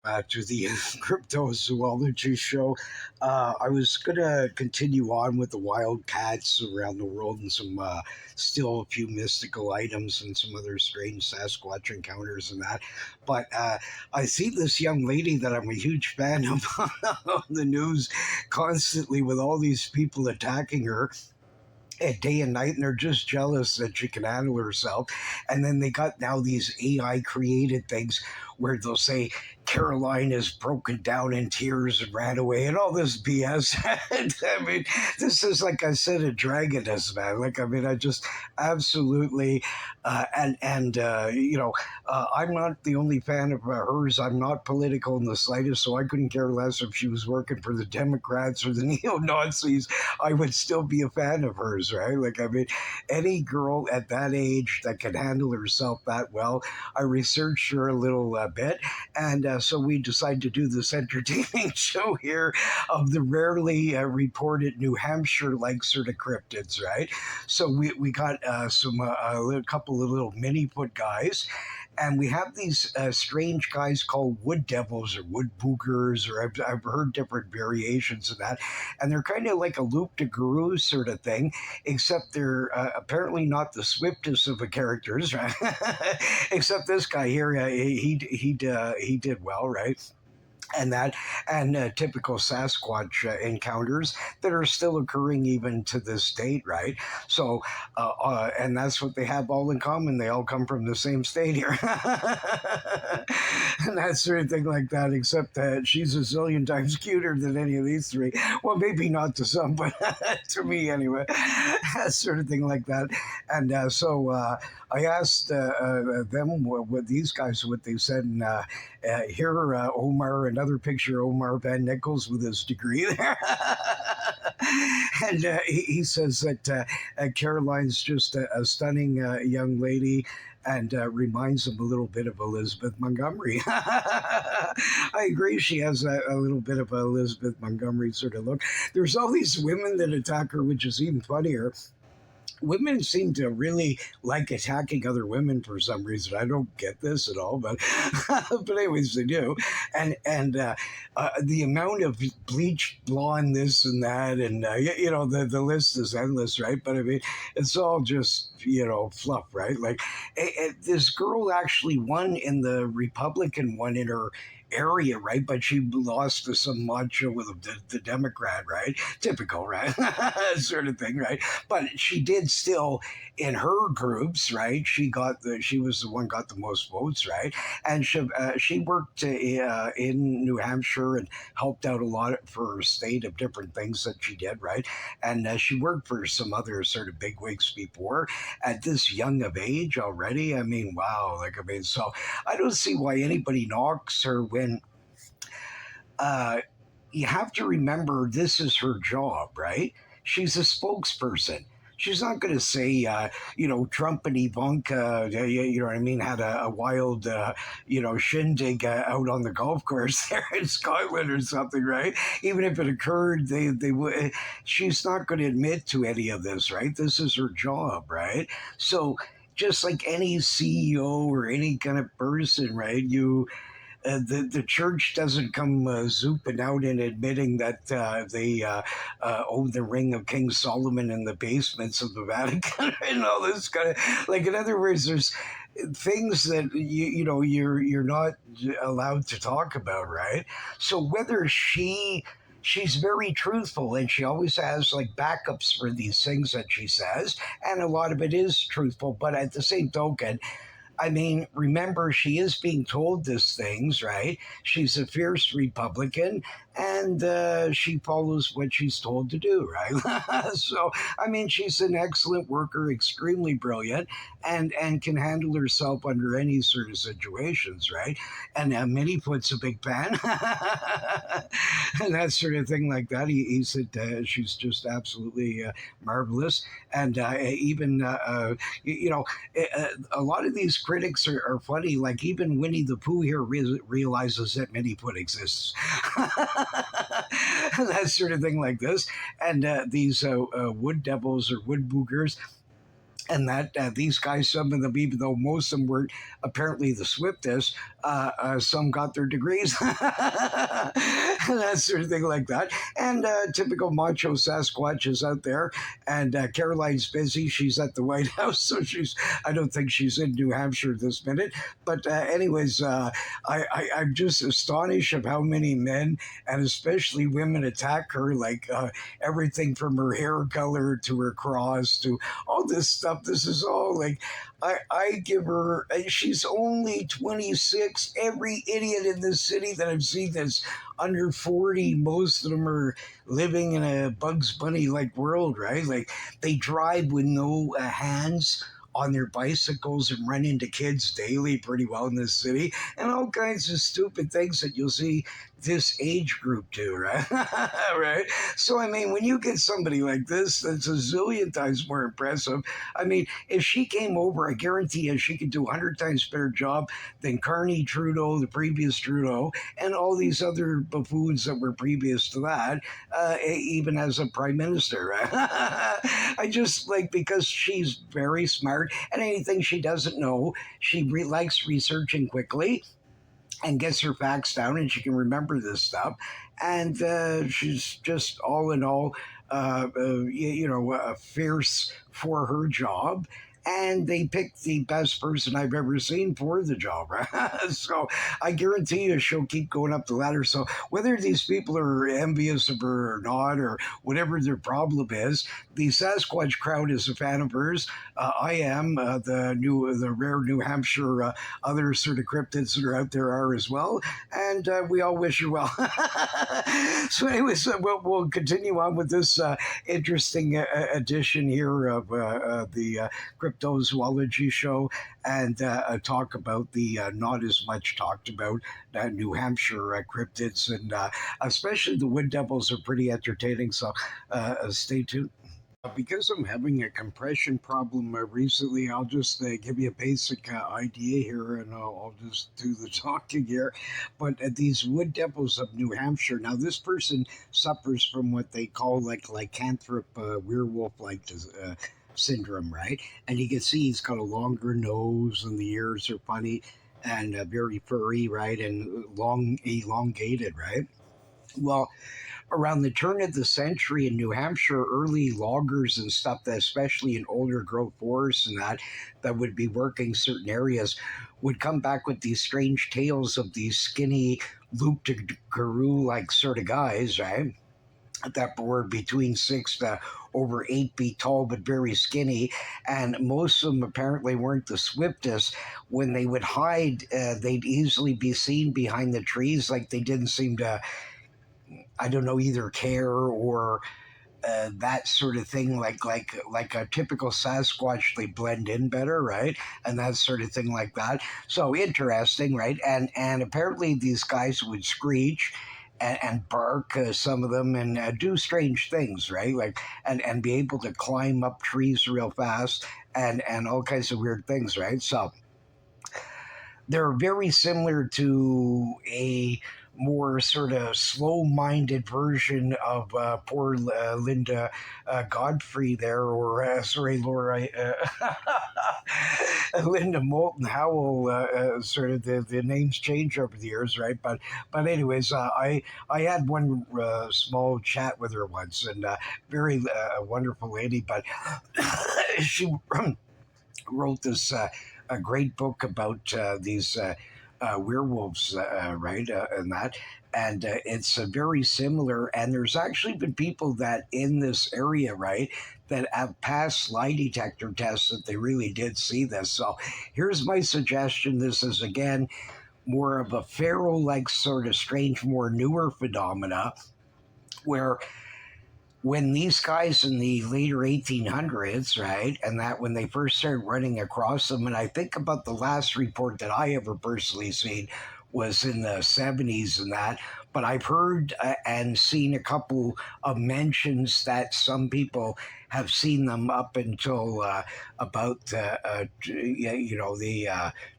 To the cryptozoology show. I was going to continue on with the wild cats around the world and some still a few mystical items and some other strange Sasquatch encounters and that. But I see this young lady that I'm a huge fan of on the news constantly with all these people attacking her day and night, and they're just jealous that she can handle herself. And then they got now these AI created things where they'll say Caroline is broken down in tears and ran away and all this BS. And, I mean, this is like I said, a dragoness, man. Like, I mean, I just absolutely I'm not the only fan of hers. I'm not political in the slightest, so I couldn't care less if she was working for the Democrats or the neo Nazis. I would still be a fan of hers, right? Like, I mean, any girl at that age that can handle herself that well. I researched her a little bit, and so we decided to do this entertaining show here of the rarely reported New Hampshire like sort of cryptids, right? So we got a couple of little mini foot guys, and we have these strange guys called wood devils or wood boogers, or I've heard different variations of that, and they're kind of like a loup de guru sort of thing, except they're apparently not the swiftest of the characters, right? Except this guy here, he did well, right? And that and typical Sasquatch encounters that are still occurring even to this date, right? So, and that's what they have all in common. They all come from the same state here, and that sort of thing like that. Except that she's a zillion times cuter than any of these three. Well, maybe not to some, but to me anyway. That sort of thing like that. And I asked them what these guys what they said, and here Omar, another picture of Omar Van Nichols with his degree there. And he says that Caroline's just a stunning young lady and reminds him a little bit of Elizabeth Montgomery. I agree, she has a little bit of a Elizabeth Montgomery sort of look. There's all these women that attack her, which is even funnier. Women seem to really like attacking other women for some reason. I don't get this at all, but but anyways, they do. And the amount of bleached blonde, this and that, and the list is endless, right? But I mean, it's all just fluff, right? Like this girl actually won in the Republican one in her area, right? But she lost to some macho with the Democrat, right? Typical, right? Sort of thing, right? But she did still in her groups, right? She was the one got the most votes, right? And she worked in New Hampshire and helped out a lot for her state of different things that she did, right? And she worked for some other sort of bigwigs before at this young of age already. I mean, wow! Like I mean, so I don't see why anybody knocks her when. Uh, you have to remember this is her job, right? She's a spokesperson. She's not going to say, Trump and Ivanka, you know what I mean, had a wild, shindig out on the golf course there in Scotland or something, right? Even if it occurred, they would. She's not going to admit to any of this, right? This is her job, right? So just like any CEO or any kind of person, right? The church doesn't come zooping out and admitting that they own the ring of King Solomon in the basements of the Vatican and all this kind of like. In other words, there's things that you're not allowed to talk about, right? So whether she's very truthful and she always has like backups for these things that she says, and a lot of it is truthful, but at the same token, I mean, remember, she is being told these things, right? She's a fierce Republican, and she follows what she's told to do, right? So, I mean, she's an excellent worker, extremely brilliant, and can handle herself under any sort of situations, right? And Minniefoot's a big fan, and that sort of thing like that. He said she's just absolutely marvelous, and even a lot of these critics are funny. Like even Winnie the Pooh here realizes that Minniefoot exists. That sort of thing like this. And these wood devils or wood boogers, and that these guys, some of them, even though most of them weren't apparently the swiftest, some got their degrees, and that sort of thing like that. And typical macho Sasquatch is out there, and Caroline's busy. She's at the White House, so I don't think she's in New Hampshire this minute. But anyways, I'm just astonished of how many men and especially women attack her, like everything from her hair color to her cross to all this stuff. This is all like, I give her, she's only 26. Every idiot in this city that I've seen that's under 40, most of them are living in a Bugs Bunny like world, right? Like they drive with no hands on their bicycles and run into kids daily pretty well in this city, and all kinds of stupid things that you'll see this age group do, right? Right. So I mean, when you get somebody like this that's a zillion times more impressive, I mean, if she came over, I guarantee you she could do 100 times better job than Carney Trudeau, the previous Trudeau, and all these other buffoons that were previous to that, even as a prime minister. Right? I just like, because she's very smart, and anything she doesn't know, she likes researching quickly and gets her facts down, and she can remember this stuff. And she's just all in all, fierce for her job. And they picked the best person I've ever seen for the job. Right? So I guarantee you she'll keep going up the ladder. So whether these people are envious of her or not, or whatever their problem is, the Sasquatch crowd is a fan of hers. I am. The rare New Hampshire other sort of cryptids that are out there are as well. And we all wish you well. So anyways, we'll continue on with this interesting edition here of the cryptozoology show, and talk about the not as much talked about New Hampshire cryptids, and especially the WoodDevils are pretty entertaining. So stay tuned. Because I'm having a compression problem recently, I'll just give you a basic idea here, and I'll just do the talking here. But these WoodDevils of New Hampshire, now this person suffers from what they call like lycanthrope werewolf-like syndrome, right? And you can see he's got a longer nose, and the ears are funny and very furry, right? And elongated, right? Well, around the turn of the century in New Hampshire, early loggers and stuff, that especially in older growth forests and that would be working certain areas, would come back with these strange tales of these skinny, loup-garou like sort of guys, right? That were between 6 to over 8 feet tall, but very skinny. And most of them apparently weren't the swiftest. When they would hide, they'd easily be seen behind the trees. Like they didn't seem to, I don't know, either care or that sort of thing. Like a typical Sasquatch, they blend in better, right? And that sort of thing like that. So interesting, right? And apparently these guys would screech and bark, some of them, and do strange things, right? Like and be able to climb up trees real fast, and all kinds of weird things, right? So they're very similar to a more sort of slow-minded version of poor Linda Godfrey there, or Laura, Linda Moulton Howell. Sort of the names change over the years, right? But anyways, I had one small chat with her once, and very wonderful lady. But she wrote this a great book about these werewolves, right? And that. And it's very similar. And there's actually been people that in this area, right, that have passed lie detector tests that they really did see this. So here's my suggestion. This is, again, more of a feral like sort of strange, more newer phenomena, where when these guys in the later 1800s, right, and that when they first started running across them, and I think about the last report that I ever personally seen was in the 70s and that, but I've heard and seen a couple of mentions that some people have seen them up until about the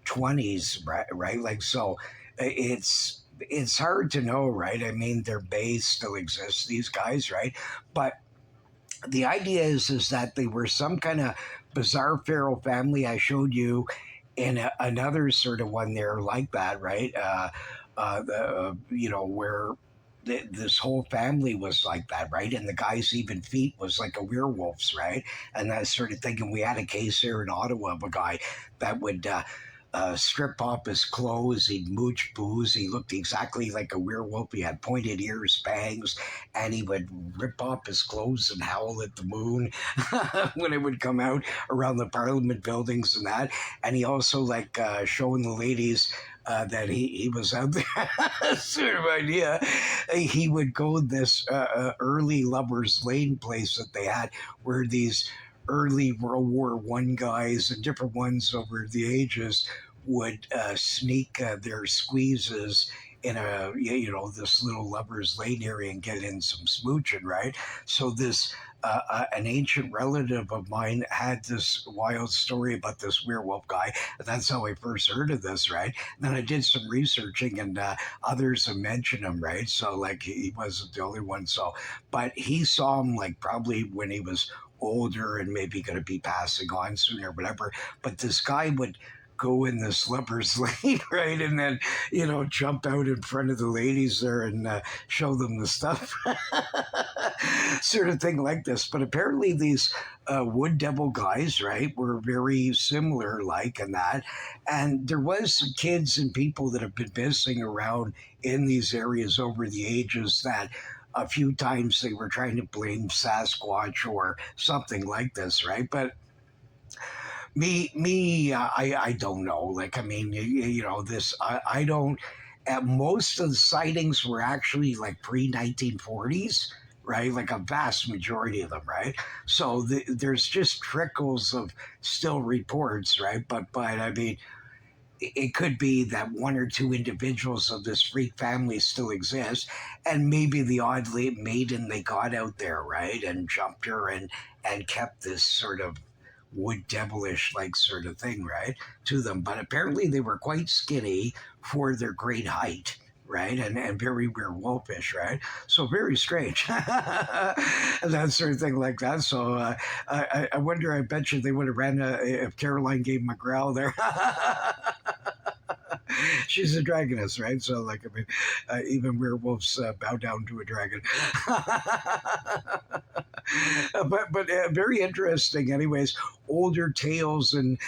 20s, right? Like, so it's hard to know, right? I mean, their base still exists, these guys, right? But the idea is that they were some kind of bizarre feral family I showed you in another sort of one there like that, right? Where this whole family was like that, right? And the guy's even feet was like a werewolf's, right? And I started thinking we had a case here in Ottawa of a guy that would strip off his clothes. He'd mooch booze. He looked exactly like a werewolf. He had pointed ears, bangs, and he would rip off his clothes and howl at the moon when it would come out around the Parliament buildings and that. And he also like showing the ladies that he was out there, sort of idea. He would go this early lovers lane place that they had, where these early World War I guys and different ones over the ages would sneak their squeezes in this little lovers lane area and get in some smooching, right? So this an ancient relative of mine had this wild story about this werewolf guy. That's how I first heard of this, right? And then I did some researching, and others have mentioned him, right? So like he wasn't the only one. So, but he saw him like probably when he was older and maybe going to be passing on soon or whatever. But this guy would go in the slippers lane, right? And then, jump out in front of the ladies there and show them the stuff, sort of thing like this. But apparently, these Wood Devil guys, right, were very similar, like in that. And there was some kids and people that have been missing around in these areas over the ages that a few times they were trying to blame Sasquatch or something like this, right? But I don't know. Like, I mean, this, I don't. Most of the sightings were actually like pre 1940s, right? Like a vast majority of them, right? So there's just trickles of still reports, right? But I mean, it could be that one or two individuals of this freak family still exist, and maybe the odd maiden they got out there, right, and jumped her and kept this sort of wood devilish like sort of thing, right, to them. But apparently they were quite skinny for their great height. Right, and very werewolfish, right? So very strange, and that sort of thing like that. So I wonder. I bet you they would have ran if Caroline gave him a growl there. She's a dragoness, right? So, like, I mean, even werewolves bow down to a dragon. But very interesting, anyways. Older tales, and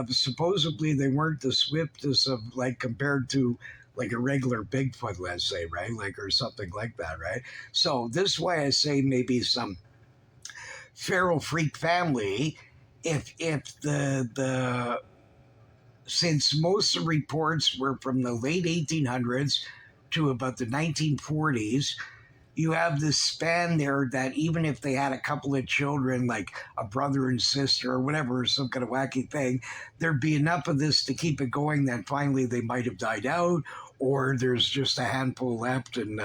supposedly they weren't the swiftest of like compared to like a regular Bigfoot, let's say, right? Like or something like that, right? So this is why I say maybe some feral freak family. If the since most of the reports were from the late 1800s to about the 1940s, you have this span there that even if they had a couple of children, like a brother and sister or whatever, some kind of wacky thing, there'd be enough of this to keep it going that finally they might have died out, or there's just a handful left and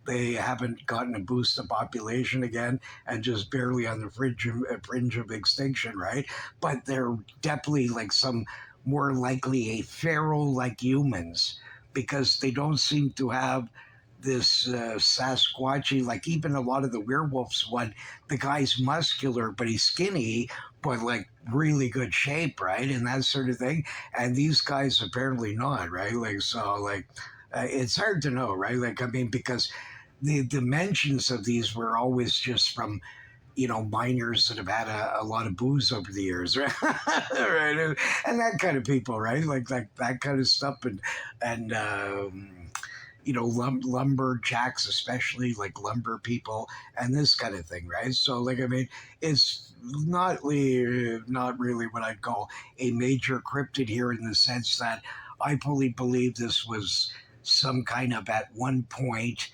they haven't gotten a boost of population again and just barely on the fringe of extinction, right? But they're definitely like some more likely a feral like humans because they don't seem to have this Sasquatchy, like even a lot of the werewolves one, the guy's muscular, but he's skinny, but like really good shape, right? And that sort of thing. And these guys apparently not, right? Like, so like, it's hard to know, right? Like, I mean, because the dimensions of these were always just from, miners that have had a lot of booze over the years, right? Right? And that kind of people, right? Like that kind of stuff. And lumberjacks, especially like lumber people and this kind of thing, right? So, like, I mean, it's not really what I'd call a major cryptid here in the sense that I fully believe this was some kind of, at one point,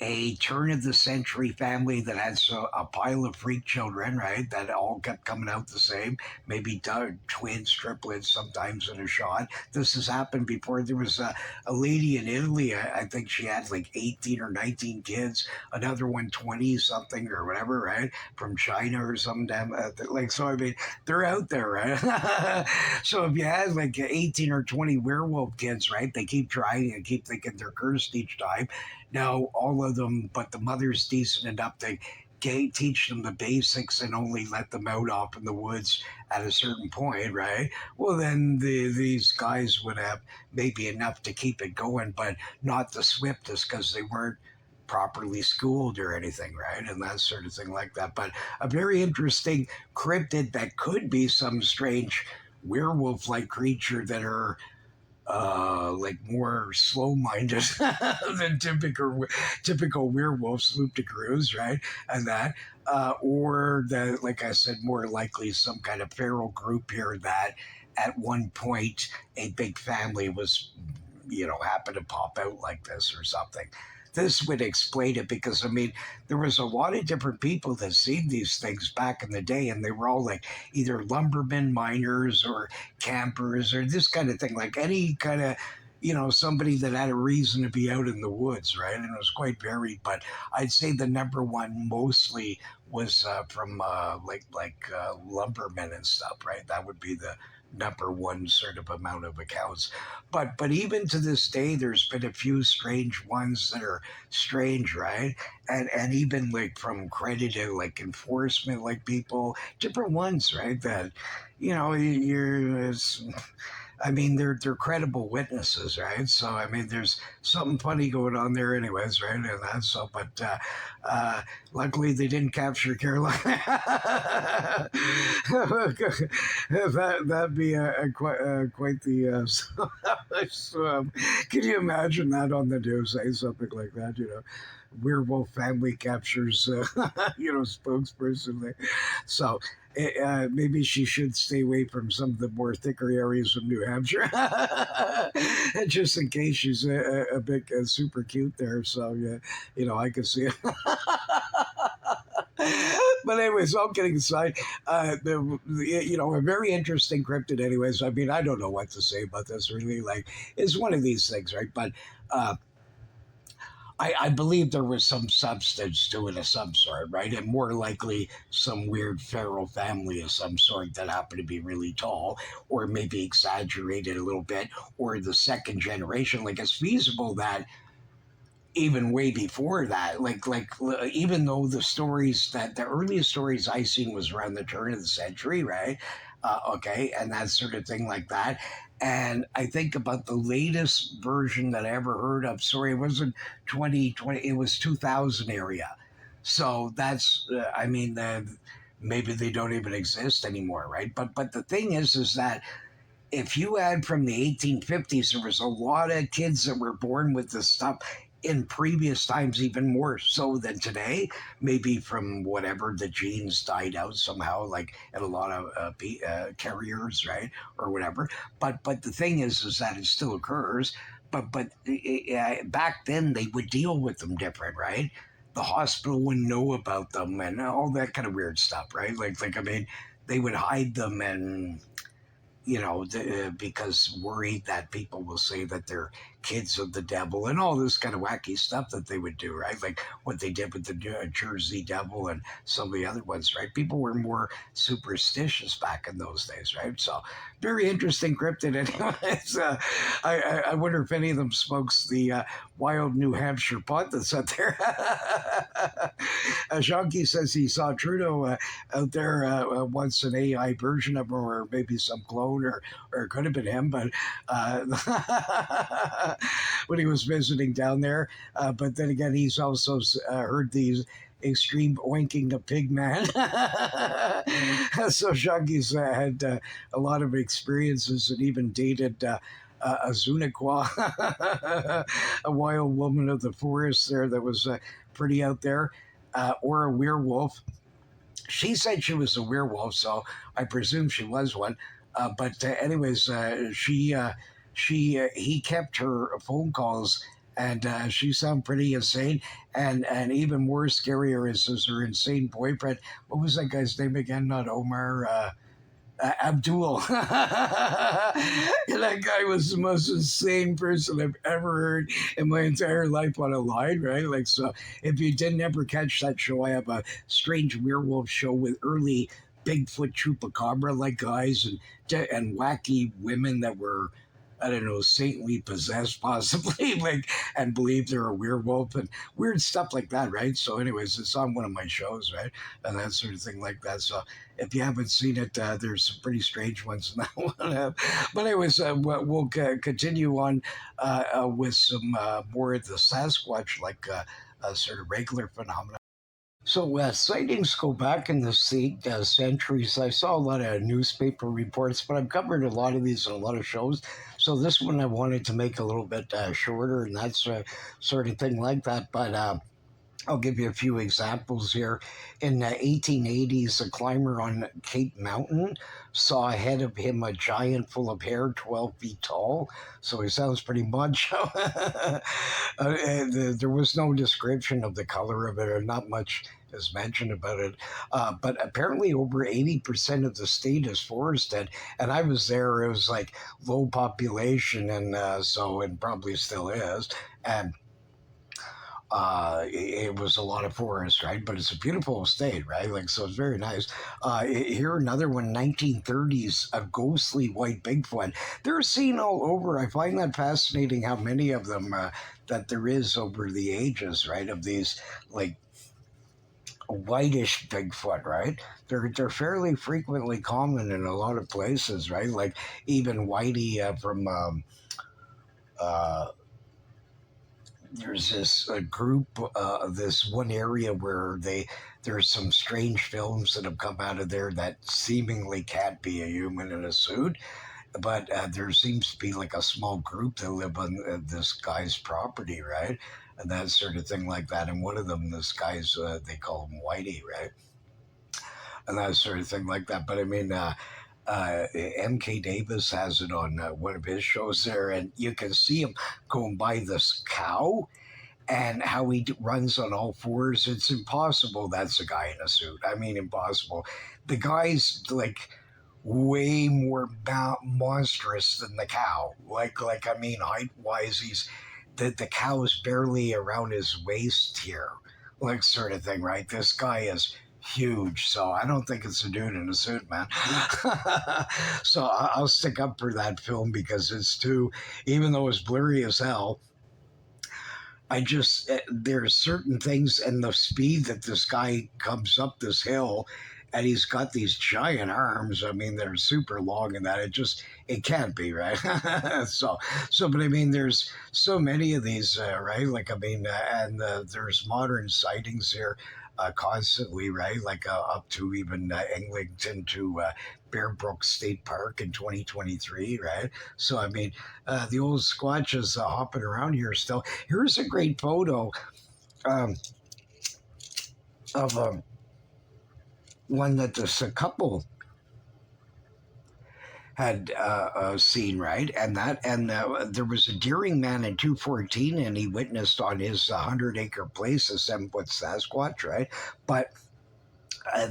a turn of the century family that had a pile of freak children, right? That all kept coming out the same, maybe twins, triplets, sometimes in a shot. This has happened before. There was a lady in Italy, I think she had like 18 or 19 kids, another one 20 something or whatever, right? From China or some damn, like, so I mean, they're out there, right? So if you had like 18 or 20 werewolf kids, right? They keep trying and keep thinking they're cursed each time. Now, all of them, but the mother's decent enough to teach them the basics and only let them out off in the woods at a certain point, right? Well, then these guys would have maybe enough to keep it going, but not the swiftest because they weren't properly schooled or anything, right? And that sort of thing like that. But a very interesting cryptid that could be some strange werewolf like creature that are like more slow-minded than typical werewolves, loop de cruise, right? And that, or the, like I said, more likely some kind of feral group here that at one point a big family was, happened to pop out like this or something. This would explain it because I mean there was a lot of different people that seen these things back in the day, and they were all like either lumbermen, miners, or campers, or this kind of thing, like any kind of somebody that had a reason to be out in the woods, right? And it was quite varied, but I'd say the number one mostly was from lumbermen and stuff, right? That would be the number one sort of amount of accounts. But even to this day, there's been a few strange ones that are strange, right? And even like from credited like enforcement, like people, different ones, right? That you're. I mean, they're credible witnesses, right? So I mean, there's something funny going on there, anyways, right? And that so, but luckily they didn't capture Carolina. That'd be quite the. So, can you imagine that on the news? Say something like that, werewolf family captures, spokesperson. So maybe she should stay away from some of the more thicker areas of New Hampshire, just in case she's a bit super cute there. So yeah, I can see it. But anyways, all kidding aside, a very interesting cryptid. Anyways, I mean, I don't know what to say about this. Really, like, it's one of these things, right? But I believe there was some substance to it of some sort, right? And more likely some weird feral family of some sort that happened to be really tall, or maybe exaggerated a little bit, or the second generation. Like it's feasible that even way before that, even though the earliest stories I seen was around the turn of the century, right? Okay, and that sort of thing like that. And I think about the latest version that I ever heard of. Sorry, it wasn't 2020; it was 2000 area. So that's, I mean, maybe they don't even exist anymore, right? But the thing is that if you add from the 1850s, there was a lot of kids that were born with this stuff in previous times, even more so than today. Maybe from whatever the genes died out somehow, like in a lot of carriers, right, or whatever. But the thing is that it still occurs. But back then they would deal with them different, right? The hospital wouldn't know about them and all that kind of weird stuff, right? Like I mean, they would hide them and because worried that people will say that they're kids of the devil and all this kind of wacky stuff that they would do, right? Like what they did with the Jersey Devil and some of the other ones, right? People were more superstitious back in those days, right? So very interesting cryptid. Anyways, I wonder if any of them smokes the wild New Hampshire pot that's out there. Shanky says he saw Trudeau out there once, an AI version of him, or maybe some clone, or it could have been him, but when he was visiting down there. But then again, he's also heard these extreme oinking of pig man. So Shanky's had a lot of experiences and even dated a Zuniqua, a wild woman of the forest there that was pretty out there, or a werewolf. She said she was a werewolf, so I presume she was one. Anyways, he kept her phone calls, and she sounded pretty insane. And even more scarier is her insane boyfriend. What was that guy's name again? Not Omar. Abdul. That guy was the most insane person I've ever heard in my entire life on a line, right? Like, so if you didn't ever catch that show, I have a strange werewolf show with early Bigfoot chupacabra like guys and wacky women that were I don't know, saintly possessed possibly, like, and believe they're a werewolf and weird stuff like that, right? So, anyways, it's on one of my shows, right? And that sort of thing like that. So, if you haven't seen it, there's some pretty strange ones in that one. But anyways, we'll continue on with some more of the Sasquatch, like sort of regular phenomena. So sightings go back in the centuries. I saw a lot of newspaper reports, but I've covered a lot of these on a lot of shows. So this one I wanted to make a little bit shorter, and that's sort of thing like that. But I'll give you a few examples here. In the 1880s, a climber on Cape Mountain saw ahead of him a giant full of hair, 12 feet tall. So he sounds pretty macho. There was no description of the color of it, or not much is mentioned about it. But apparently, over 80% of the state is forested. And I was there, it was like low population, and so it probably still is. And it was a lot of forest, right? But it's a beautiful state, right? Like, so it's very nice. Here, another one, 1930s, a ghostly white Bigfoot. They're seen all over. I find that fascinating how many of them that there is over the ages, right? Of these, like, whitish Bigfoot, right? They're fairly frequently common in a lot of places, right? Like, even Whitey from uh, there's this group, this one area where there's some strange films that have come out of there that seemingly can't be a human in a suit, but there seems to be like a small group that live on this guy's property, right? And that sort of thing like that. And one of them, this guy's, they call him Whitey, right? And that sort of thing like that. But I mean, MK Davis has it on one of his shows there, and you can see him going by this cow and how he runs on all fours. It's impossible that's a guy in a suit. I mean, impossible. The guy's like way more monstrous than the cow. Like I mean, height wise, the cow is barely around his waist here, like sort of thing, right? This guy is huge, so I don't think it's a dude in a suit, man. So I'll stick up for that film because it's too, even though it's blurry as hell, I just there's certain things and the speed that this guy comes up this hill, and he's got these giant arms. I mean, they're super long, and that it can't be right. But I mean, there's so many of these, right? Like I mean, and there's modern sightings here. Constantly, right? Like up to even Eglinton to Bear Brook State Park in 2023, right? So, I mean, the old Squatch is hopping around here still. Here's a great photo um, of one that this a couple had seen, right? And there was a Deering man in 214, and he witnessed on his 100-acre place a 7-foot Sasquatch, right? But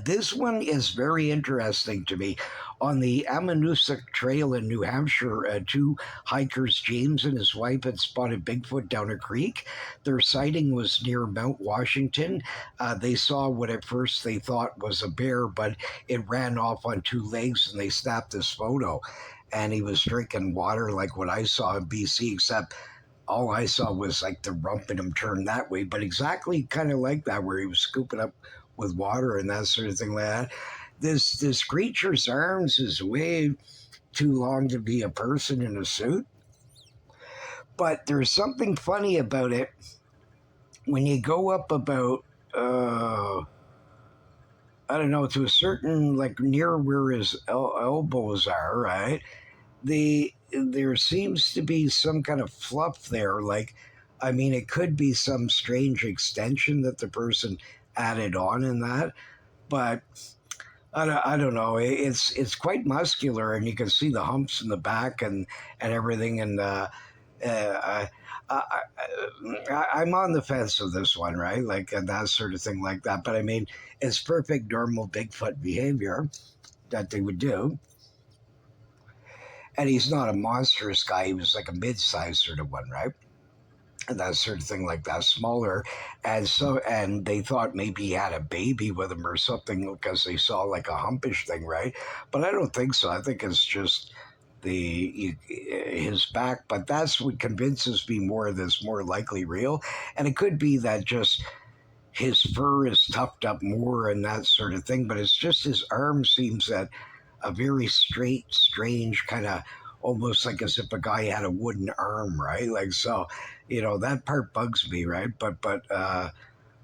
this one is very interesting to me. On the Amanuset Trail in New Hampshire, two hikers, James and his wife, had spotted Bigfoot down a creek. Their sighting was near Mount Washington. They saw what at first they thought was a bear, but it ran off on two legs, and they snapped this photo. And he was drinking water like what I saw in BC, except all I saw was like the rump in him turned that way, but exactly kind of like that, where he was scooping up with water and that sort of thing like that. This creature's arms is way too long to be a person in a suit. But there's something funny about it. When you go up about I don't know, to a certain, like near where his elbows are, right? There seems to be some kind of fluff there. Like, I mean, it could be some strange extension that the person added on in that, but I don't know. It's quite muscular, and you can see the humps in the back and everything. And I, I'm on the fence with this one, right? Like, and that sort of thing, like that. But I mean, it's perfect normal Bigfoot behavior that they would do. And he's not a monstrous guy. He was like a mid-sized sort of one, right? And that sort of thing like that, smaller. And they thought maybe he had a baby with him or something because they saw like a humpish thing, right? But I don't think so. I think it's just his back, but that's what convinces me more that's more likely real. And it could be that just his fur is tufted up more and that sort of thing, but it's just his arm seems at a very straight, strange kind of, almost like as if a guy had a wooden arm, right? Like so, that part bugs me, right? But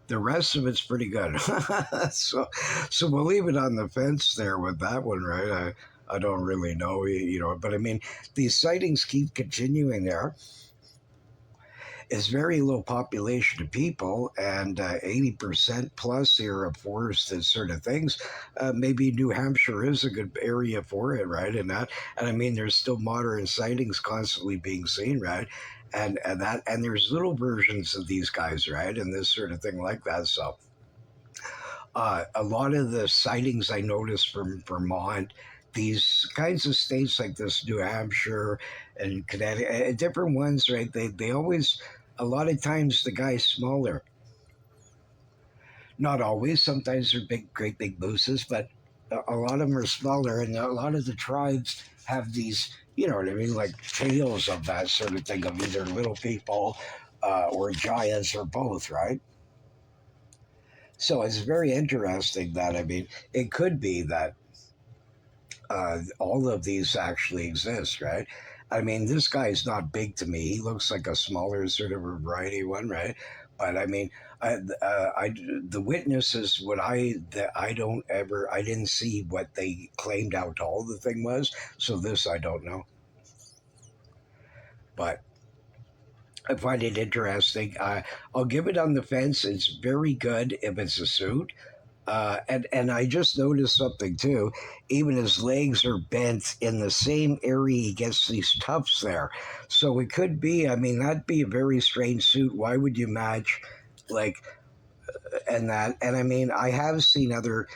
the rest of it's pretty good. So we'll leave it on the fence there with that one, right? I don't really know, but I mean, these sightings keep continuing there. It's very low population of people, and 80% plus here of forested sort of things. Maybe New Hampshire is a good area for it, right? And I mean, there's still modern sightings constantly being seen, right? And there's little versions of these guys, right? And this sort of thing like that. So a lot of the sightings I noticed from Vermont, these kinds of states like this, New Hampshire and Connecticut, different ones, right? They always, a lot of times the guy's smaller. Not always. Sometimes they're big, great big mooses, but a lot of them are smaller, and a lot of the tribes have these, you know what I mean, like tales of that sort of thing of either little people or giants or both, right? So it's very interesting that, I mean, it could be that all of these actually exist, right? I mean, this guy's not big to me. He looks like a smaller sort of a variety one, right? But I mean, the witnesses, I didn't see what they claimed how tall the thing was. So this, I don't know. But I find it interesting. I'll give it on the fence. It's very good if it's a suit. And I just noticed something too. Even his legs are bent in the same area he gets these tufts there. So it could be. I mean, that'd be a very strange suit. Why would you match, like, and that? And I mean, I have seen other.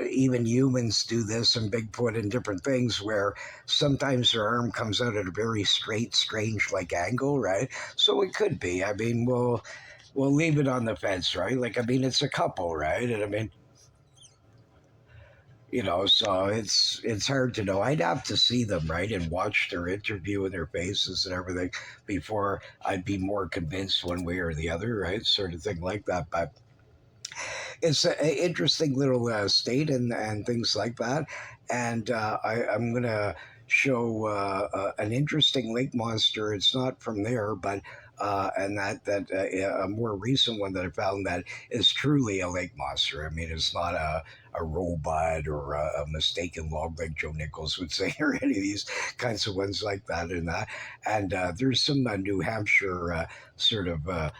Even humans do this and Bigfoot and different things where sometimes their arm comes out at a very straight, strange like angle, right? So it could be. I mean, we'll leave it on the fence, right? Like, I mean, it's a couple, right? And I mean, so it's hard to know. I'd have to see them, right, and watch their interview and their faces and everything before I'd be more convinced one way or the other, right? Sort of thing like that. But it's an interesting little state and things like that. And I'm gonna show an interesting lake monster. It's not from there, but and a more recent one that I found that is truly a lake monster. I mean, it's not a robot or a mistaken log like Joe Nichols would say, or any of these kinds of ones like that. And there's some New Hampshire sort of.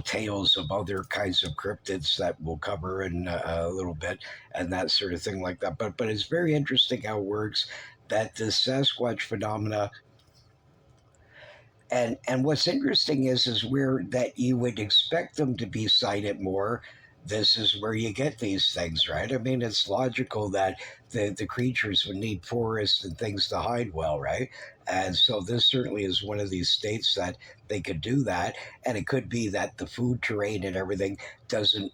Tales of other kinds of cryptids that we'll cover in a little bit, and that sort of thing like that. But it's very interesting how it works. That the Sasquatch phenomena, and what's interesting is where that you would expect them to be sighted more. This is where you get these things, right? I mean, it's logical that the creatures would need forests and things to hide well, right? And so this certainly is one of these states that they could do that. And it could be that the food terrain and everything doesn't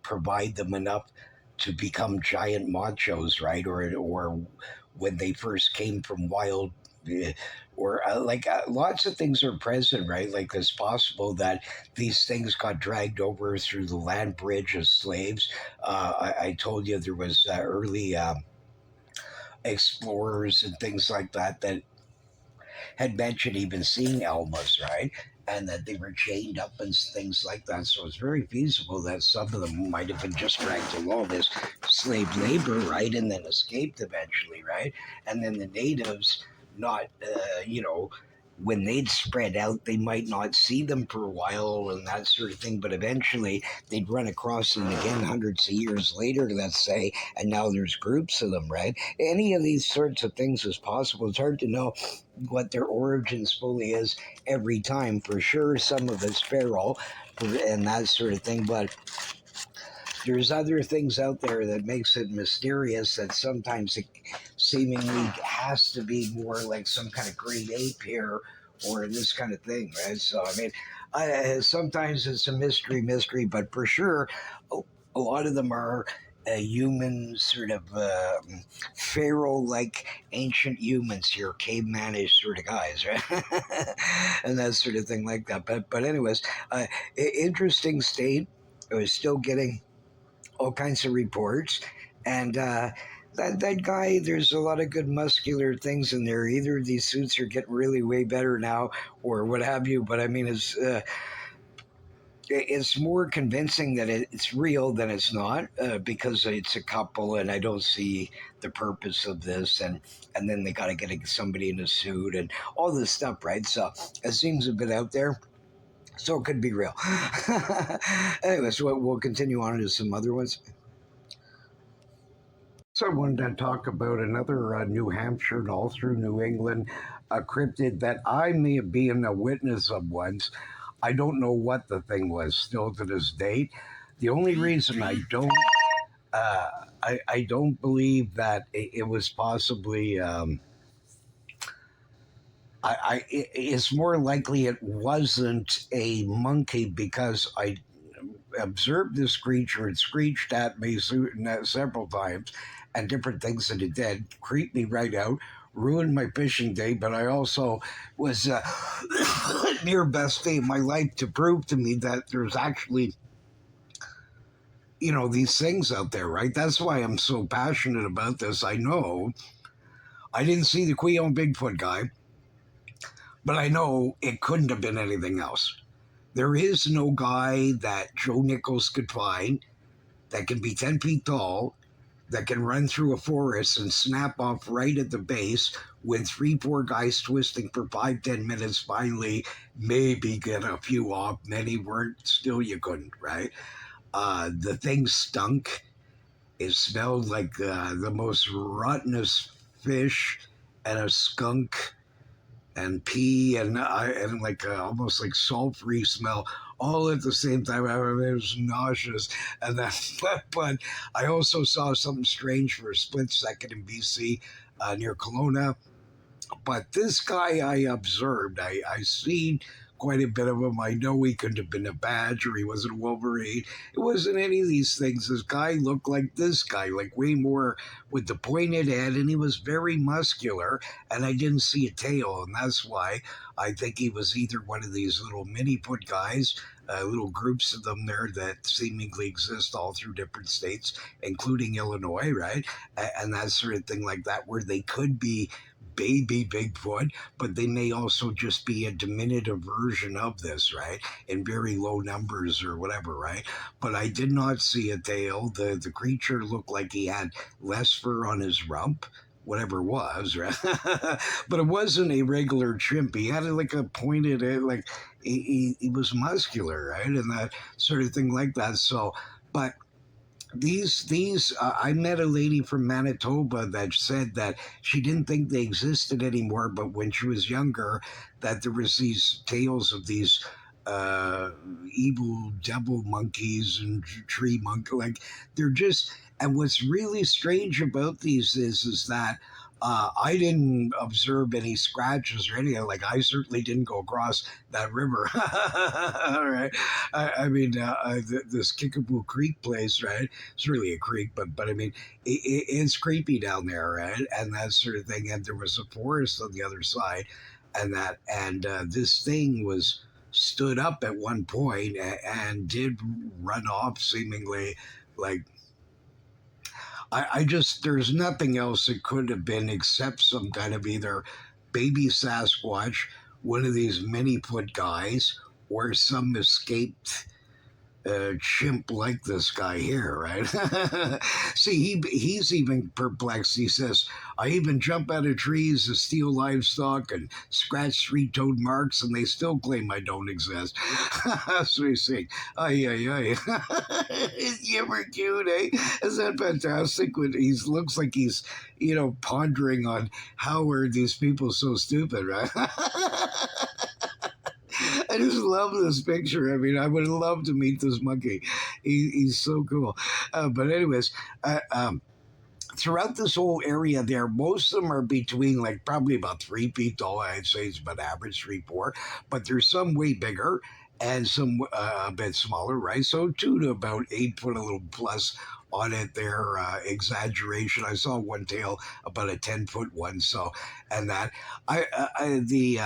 provide them enough to become giant machos, right? Or when they first came from wild or lots of things are present, right? Like it's possible that these things got dragged over through the land bridge as slaves. I told you there was early explorers and things like that that had mentioned even seeing Elmas, right? And that they were chained up and things like that. So it's very feasible that some of them might have been just dragged along as slave labor, right? And then escaped eventually, right? And then the natives, not, when they'd spread out, they might not see them for a while and that sort of thing, but eventually they'd run across them again hundreds of years later, let's say, and now there's groups of them, right? Any of these sorts of things is possible. It's hard to know what their origins fully is every time. For sure, some of it's feral and that sort of thing, but there's other things out there that makes it mysterious that sometimes it seemingly has to be more like some kind of great ape here or this kind of thing, right? So, I mean, sometimes it's a mystery, but for sure, a lot of them are human sort of pharaoh-like ancient humans here, caveman-ish sort of guys, right? And that sort of thing like that. But anyways, interesting state. I was still getting all kinds of reports, and that guy. There's a lot of good muscular things in there. Either of these suits are getting really way better now, or what have you. But I mean, it's more convincing that it's real than it's not because it's a couple and I don't see the purpose of this and then they got to get somebody in a suit and all this stuff, right? So it seems a bit out there, so it could be real. Anyway, so we'll continue on to some other ones. So I wanted to talk about another New Hampshire and all through New England, a cryptid that I may have been a witness of once. I don't know what the thing was still to this date. The only reason I don't, uh, I don't believe that it was possibly, it's more likely it wasn't a monkey because I observed this creature. It screeched at me several times and different things that it did, creeped me right out, ruined my fishing day, but I also was near best day of my life to prove to me that there's actually, these things out there, right? That's why I'm so passionate about this. I know I didn't see the Queon Bigfoot guy, but I know it couldn't have been anything else. There is no guy that Joe Nichols could find that can be 10 feet tall, that can run through a forest and snap off right at the base with 3, 4 guys twisting for 5, 10 minutes, finally maybe get a few off. Many weren't, still you couldn't, right? The thing stunk. It smelled like the most rottenest fish and a skunk and pee and like almost like sulfury smell all at the same time. I mean, it was nauseous. And then, but I also saw something strange for a split second in BC near Kelowna. But this guy I observed, I seen quite a bit of him. I know he couldn't have been a badger. He wasn't a Wolverine. It wasn't any of these things. This guy looked like this guy, like way more with the pointed head, and he was very muscular, and I didn't see a tail, and that's why I think he was either one of these little mini foot guys, little groups of them there that seemingly exist all through different states, including Illinois, right? And that sort of thing like that, where they could be baby Bigfoot, but they may also just be a diminutive version of this, right? In very low numbers or whatever, right? But I did not see a tail. The creature looked like he had less fur on his rump, whatever it was, right? But it wasn't a regular chimp. He had like a pointed, like he was muscular, right? And that sort of thing like that. So, but these I met a lady from Manitoba that said that she didn't think they existed anymore, but when she was younger, that there was these tales of these uh evil devil monkeys and tree monkey, like they're just. And what's really strange about these is that I didn't observe any scratches or anything. Like I certainly didn't go across that river. All right, I mean this Kickapoo Creek place, right? It's really a creek, but I mean it's creepy down there, right? And that sort of thing. And there was a forest on the other side, and this thing was stood up at one point and did run off seemingly like I just, there's nothing else it could have been except some kind of either baby Sasquatch, one of these mini foot guys, or some escaped chimp like this guy here, right? See, he's even perplexed. He says, I even jump out of trees to steal livestock and scratch three-toed marks, and they still claim I don't exist. So he's saying, ay, ay, ay. Is he ever cute, eh? Isn't that fantastic? When he looks like he's, pondering on how are these people so stupid, right? I just love this picture. I mean, I would love to meet this monkey. He's so cool. But anyways, throughout this whole area there, most of them are between like probably about 3 feet tall. I'd say it's about average 3, 4, but there's some way bigger. and some a bit smaller, right? So 2 to about 8 foot, a little plus on it there. Exaggeration. I saw one tail about a 10 foot one. So, and that I the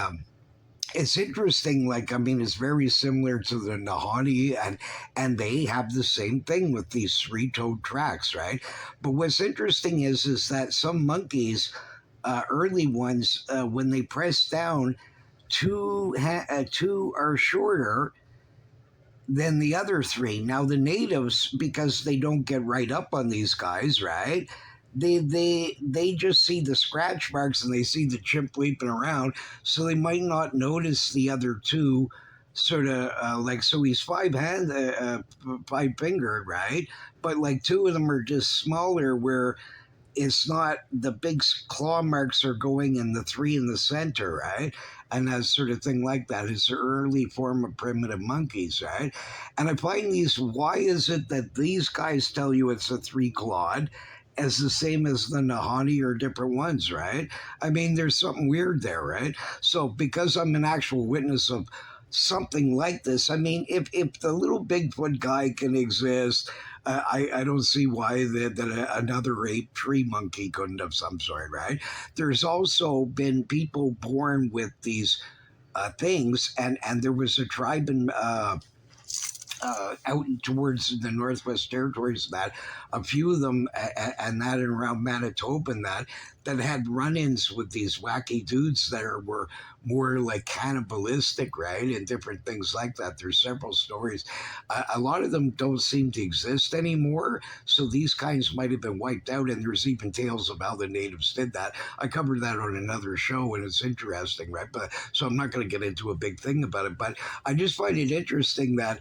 it's interesting. Like, I mean, it's very similar to the Nahani, and they have the same thing with these three-toed tracks, right? But what's interesting is that some monkeys, early ones, when they press down, two are shorter than the other three. Now the natives, because they don't get right up on these guys, right? They just see the scratch marks and they see the chimp leaping around, so they might not notice the other two. Sort of like, so he's five fingered, right? But like two of them are just smaller, where it's not the big claw marks are going in the three in the center, right? And that sort of thing like that is the early form of primitive monkeys, right? And I find these, why is it that these guys tell you it's a three clawed as the same as the Nahani or different ones, right? I mean, there's something weird there, right? So because I'm an actual witness of something like this, I mean, if the little Bigfoot guy can exist, I don't see why another ape tree monkey couldn't of some sort, right? There's also been people born with these things, and there was a tribe in out towards the Northwest Territories, that a few of them, and that and around Manitoba, and that had run-ins with these wacky dudes that were more like cannibalistic, right, and different things like that. There's several stories. A lot of them don't seem to exist anymore, so these kinds might have been wiped out. And there's even tales of how the natives did that. I covered that on another show, and it's interesting, right? But so I'm not going to get into a big thing about it, but I just find it interesting that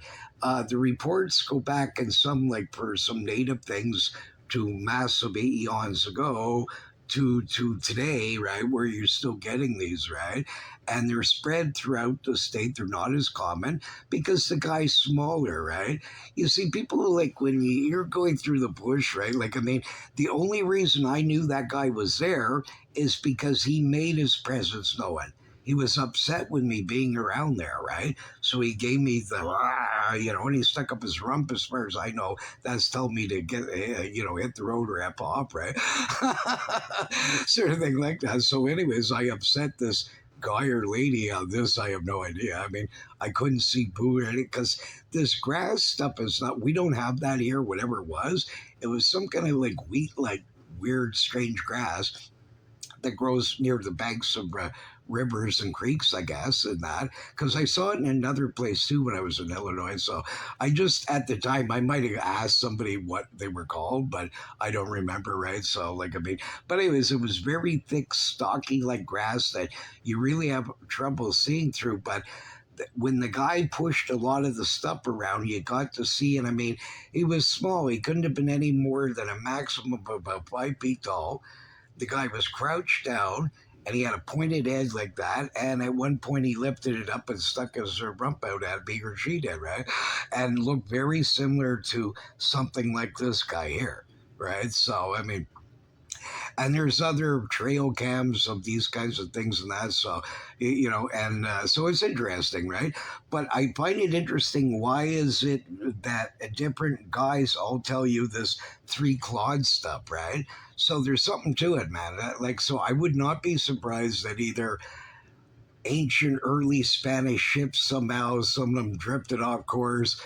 the reports go back, and some, like for some native things, to massive eons ago to today, right, where you're still getting these, right? And they're spread throughout the state. They're not as common because the guy's smaller, right? You see, people are like, when you're going through the bush, right? Like, I mean, the only reason I knew that guy was there is because he made his presence known. He was upset with me being around there, right? So he gave me the, and he stuck up his rump. As far as I know, that's telling me to get, hit the road or F off, right? Sort of thing like that. So, anyways, I upset this guy or lady on this. I have no idea. I mean, I couldn't see poo in it because this grass stuff is not, we don't have that here, whatever it was. It was some kind of like wheat, like weird, strange grass that grows near the banks of rivers and creeks, I guess, and that, because I saw it in another place too when I was in Illinois. So I just, at the time, I might have asked somebody what they were called, but I don't remember, right? So, like, I mean, but anyways, it was very thick, stocky, like grass that you really have trouble seeing through. But when the guy pushed a lot of the stuff around, you got to see, and I mean, he was small. He couldn't have been any more than a maximum of about 5 feet tall. The guy was crouched down, and he had a pointed head like that. And at one point, he lifted it up and stuck his rump out at me, or she did, right? And looked very similar to something like this guy here, right? So, I mean, and there's other trail cams of these kinds of things and that. So, and so it's interesting, right? But I find it interesting. Why is it that different guys all tell you this three clawed stuff, right? So there's something to it, man. Like, so I would not be surprised that either ancient early Spanish ships, somehow some of them drifted off course,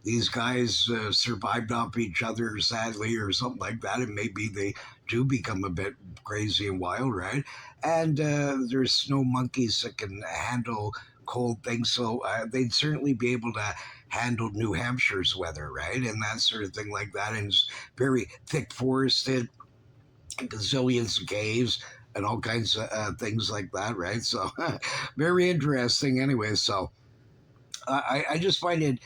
these guys survived off each other, sadly, or something like that, and maybe they do become a bit crazy and wild, right? And there's snow monkeys that can handle cold things, so they'd certainly be able to handle New Hampshire's weather, right? And that sort of thing like that. And it's very thick forested, gazillions of caves, and all kinds of things like that, right? So very interesting anyway. So I just find it,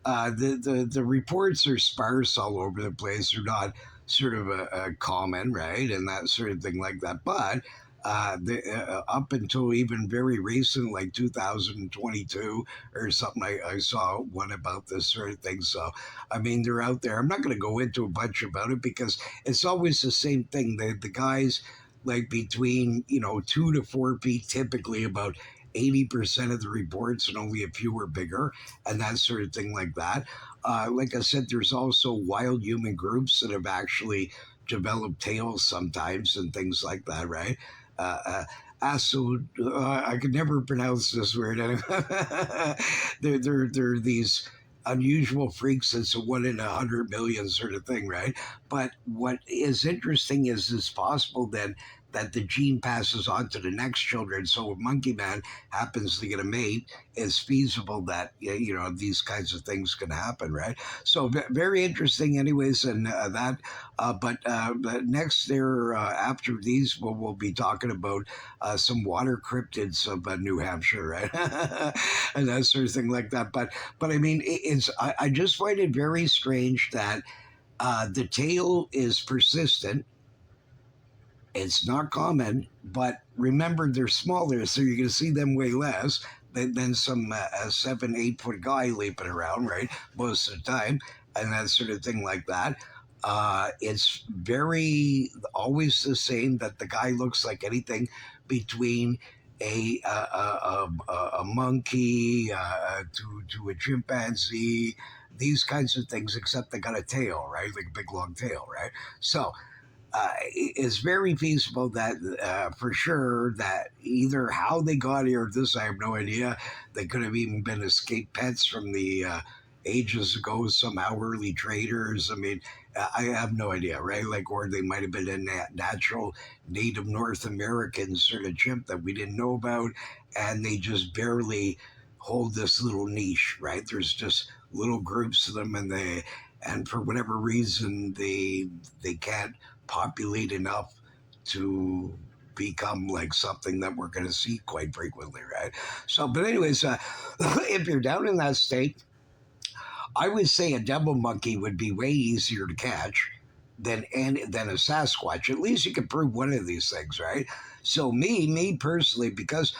the reports are sparse all over the place. They're not sort of a common, right, and that sort of thing like that. But up until even very recent, like 2022 or something, I saw one about this sort of thing. So, I mean, they're out there. I'm not going to go into a bunch about it because it's always the same thing. The guys, like between 2 to 4 feet, typically about 80% of the reports, and only a few are bigger, and that sort of thing like that. Like I said, there's also wild human groups that have actually developed tails sometimes and things like that, right? Uh, uh, I could never pronounce this word. They're these unusual freaks. It's a 1 in 100 million sort of thing, right? But what is interesting is it's possible then that the gene passes on to the next children. So if Monkey Man happens to get a mate, it's feasible that these kinds of things can happen, right? So very interesting, anyways, and that. But next there, after these, we'll be talking about some water cryptids of New Hampshire, right, and that sort of thing like that. But I mean, I just find it very strange that the tail is persistent. It's not common, but remember they're smaller, so you're going to see them way less than some 7, 8 foot guy leaping around, right? Most of the time, and that sort of thing like that. It's very always the same that the guy looks like anything between a monkey to a chimpanzee, these kinds of things, except they got a tail, right? Like a big long tail, right? So it's very feasible that for sure that either how they got here, this I have no idea. They could have even been escaped pets from the ages ago, some early traders. I mean, I have no idea, right? Like, or they might have been a natural native North American sort of chimp that we didn't know about, and they just barely hold this little niche, right? There's just little groups of them, and for whatever reason they can't populate enough to become like something that we're going to see quite frequently, right? So, but anyways, if you're down in that state, I would say a devil monkey would be way easier to catch than a Sasquatch. At least you can prove one of these things, right? So me personally, because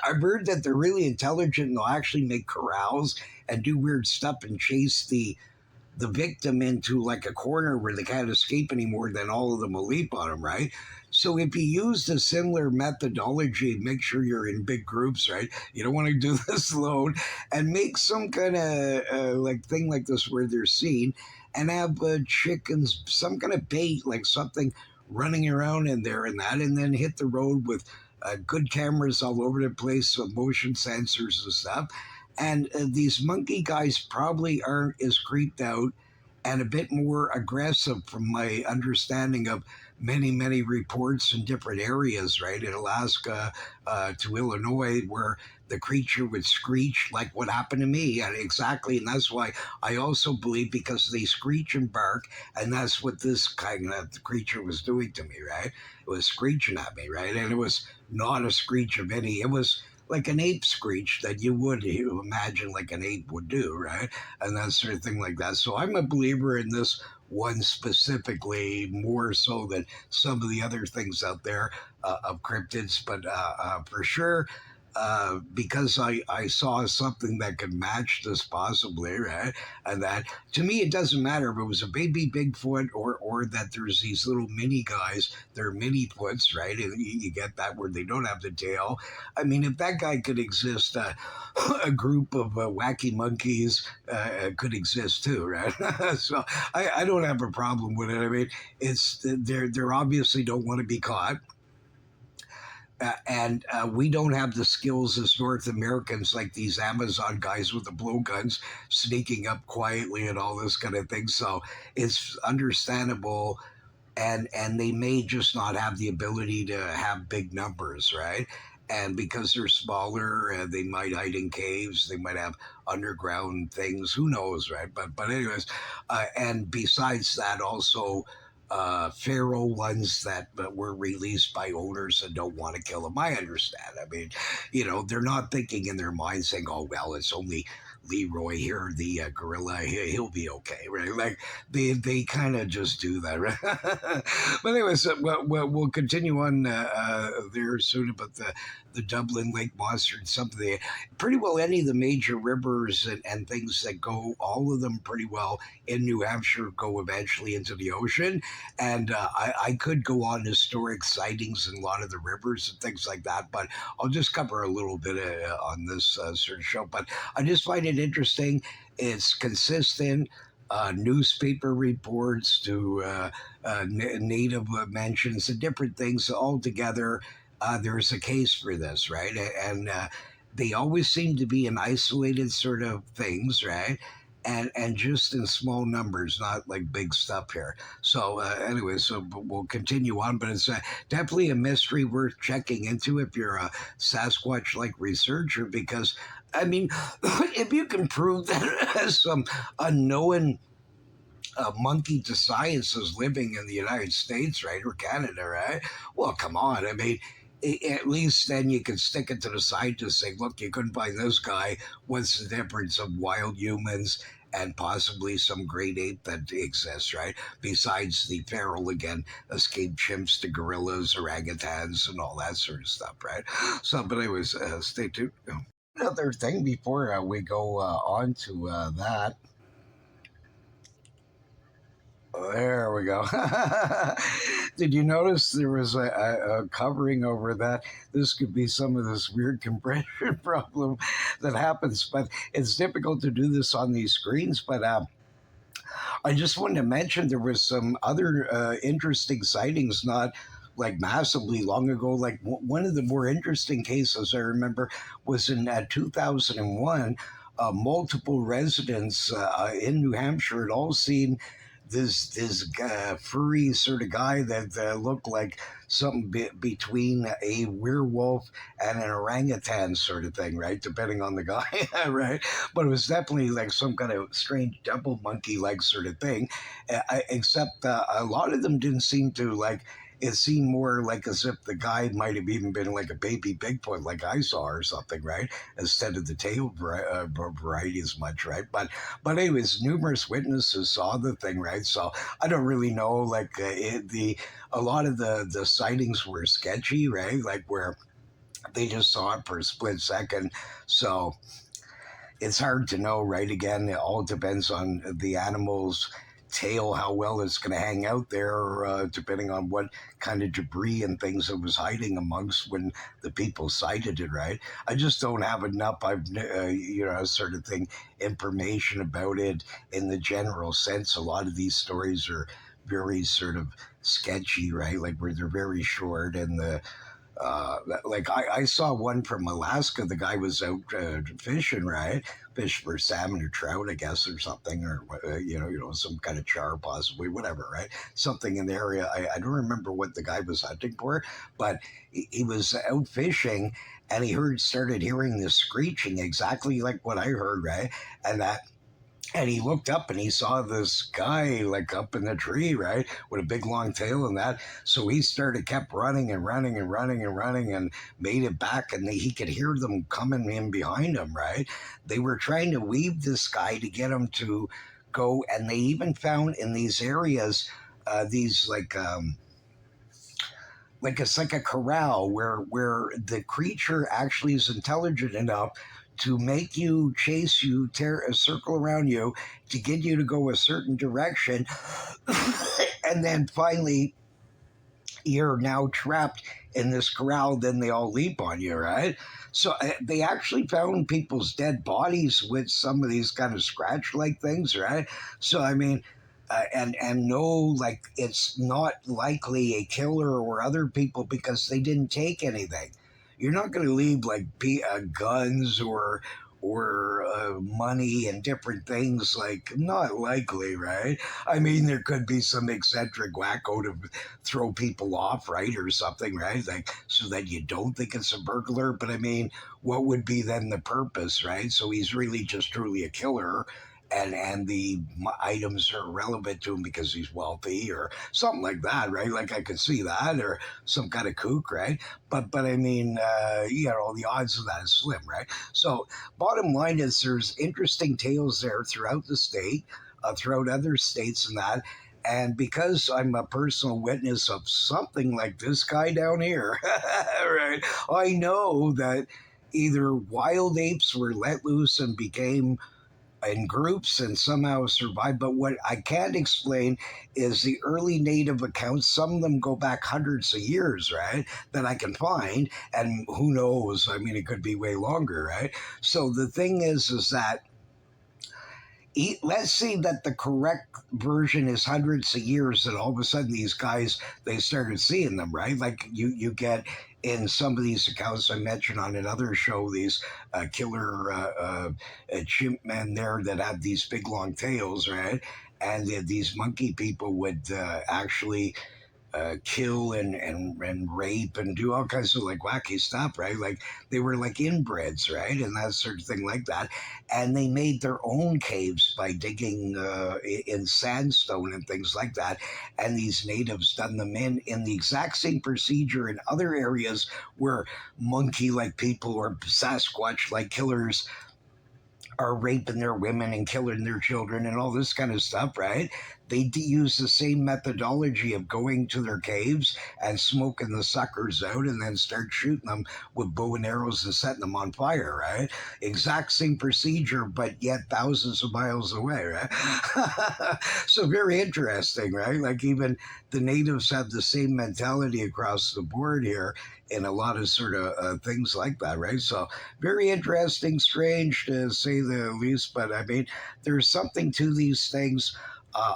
I've heard that they're really intelligent and they'll actually make corrals and do weird stuff and chase the victim into like a corner where they can't escape anymore, then all of them will leap on them, right? So if you use a similar methodology, make sure you're in big groups, right? You don't want to do this alone, and make some kind of like thing like this where they're seen, and have chickens, some kind of bait, like something running around in there and that, and then hit the road with good cameras all over the place, with motion sensors and stuff. And these monkey guys probably aren't as creeped out and a bit more aggressive from my understanding of many reports in different areas, right? In Alaska to Illinois, where the creature would screech like what happened to me. And exactly. And that's why I also believe, because they screech and bark. And that's what this kind of creature was doing to me, right? It was screeching at me, right? And it was not a screech of any, it was like an ape screech that you imagine like an ape would do, right? And that sort of thing like that. So I'm a believer in this one specifically more so than some of the other things out there of cryptids. But for sure, because I saw something that could match this possibly, right? And that to me, it doesn't matter if it was a baby Bigfoot or that there's these little mini guys, they're mini foots, right? And you get that where they don't have the tail. I mean, if that guy could exist, a group of wacky monkeys could exist too, right? So I don't have a problem with it. I mean, it's they're obviously don't want to be caught. And we don't have the skills as North Americans, like these Amazon guys with the blowguns sneaking up quietly and all this kind of thing. So it's understandable, and they may just not have the ability to have big numbers, right? And because they're smaller, they might hide in caves. They might have underground things. Who knows, right? But anyways, and besides that, also feral ones that were released by owners and don't want to kill them. I understand. I mean, they're not thinking in their mind saying, "Oh well, it's only Leroy here, the gorilla, he'll be okay, right? Like they kind of just do that, right? But anyways, we'll continue on there soon about the Dublin Lake Monster and some of the pretty well any of the major rivers and things that go, all of them pretty well in New Hampshire go eventually into the ocean. And I could go on historic sightings in a lot of the rivers and things like that, but I'll just cover a little bit on this sort of show. But I just find it interesting. It's consistent. Newspaper reports to native mentions and different things all together. There's a case for this, right? And they always seem to be in isolated sort of things, right? And just in small numbers, not like big stuff here. So anyway, so we'll continue on, but it's definitely a mystery worth checking into if you're a Sasquatch like researcher, because I mean, if you can prove that some unknown monkey to science is living in the United States, right, or Canada, right? Well, come on. I mean, at least then you can stick it to the scientists, say, look, you couldn't find this guy. What's the difference of wild humans and possibly some great ape that exists, right? Besides the feral, again, escaped chimps to gorillas, orangutans, and all that sort of stuff, right? So, but anyways, stay tuned. Another thing before we go on to that. There we go. Did you notice there was a covering over that? This could be some of this weird compression problem that happens, but it's difficult to do this on these screens. But I just wanted to mention there was some other interesting sightings, not like massively long ago. Like one of the more interesting cases I remember was in 2001. Multiple residents in New Hampshire had all seen this furry sort of guy that looked like something between a werewolf and an orangutan sort of thing, right? Depending on the guy, right? But it was definitely like some kind of strange devil monkey like sort of thing. Except a lot of them didn't seem to like. It seemed more like as if the guy might have even been like a baby Bigfoot, like I saw or something, right? Instead of the tail variety as much, right? But anyways, numerous witnesses saw the thing, right? So I don't really know. Like a lot of the sightings were sketchy, right? Like where they just saw it for a split second. So it's hard to know, right? Again, it all depends on the animal's tail, how well it's going to hang out there, depending on what kind of debris and things it was hiding amongst when the people sighted it, right? I just don't have enough, sort of thing, information about it in the general sense. A lot of these stories are very sort of sketchy, right? Like where they're very short and like I saw one from Alaska. The guy was out fishing, right? Fish for salmon or trout, I guess, or something, or some kind of char, possibly, whatever, right? Something in the area. I don't remember what the guy was hunting for, but he was out fishing, and he started hearing this screeching, exactly like what I heard, right? And that and he looked up and he saw this guy like up in the tree, right, with a big long tail and that. So he kept running and running and running and running and made it back. And he could hear them coming in behind him, right? They were trying to weave this guy to get him to go. And they even found in these areas these like it's like a corral where the creature actually is intelligent enough to make you chase you, tear a circle around you to get you to go a certain direction. And then finally, you're now trapped in this corral. Then they all leap on you, right? So they actually found people's dead bodies with some of these kind of scratch like things, right? So, I mean, and no, like it's not likely a killer or other people because they didn't take anything. You're not going to leave like guns or money and different things. Like not likely, right? I mean, there could be some eccentric wacko to throw people off, right, or something, right? Like so that you don't think it's a burglar. But I mean, what would be then the purpose, right? So he's really just truly a killer and the items are relevant to him because he's wealthy or something like that, right? Like I could see that, or some kind of kook, right? But I mean, the odds of that is slim, right? So bottom line is, there's interesting tales there throughout the state, throughout other states, and that. And because I'm a personal witness of something like this guy down here, right? I know that either wild apes were let loose and became in groups and somehow survived. But what I can't explain is the early native accounts. Some of them go back hundreds of years, right? That I can find, and who knows? I mean, it could be way longer, right? So the thing is that let's say that the correct version is hundreds of years, and all of a sudden these guys, they started seeing them, right? Like you get in some of these accounts I mentioned on another show, these killer chimp men there that had these big long tails, right? And these monkey people would actually kill and rape and do all kinds of like wacky stuff, right? Like they were like inbreds, right? And that sort of thing like that. And they made their own caves by digging in sandstone and things like that. And these natives done them in the exact same procedure in other areas where monkey like people or Sasquatch like killers are raping their women and killing their children and all this kind of stuff, right? They use the same methodology of going to their caves and smoking the suckers out and then start shooting them with bow and arrows and setting them on fire, right? Exact same procedure, but yet thousands of miles away, right? So very interesting, right? Like even the natives have the same mentality across the board here in a lot of sort of things like that, right? So very interesting, strange to say the least, but I mean, there's something to these things.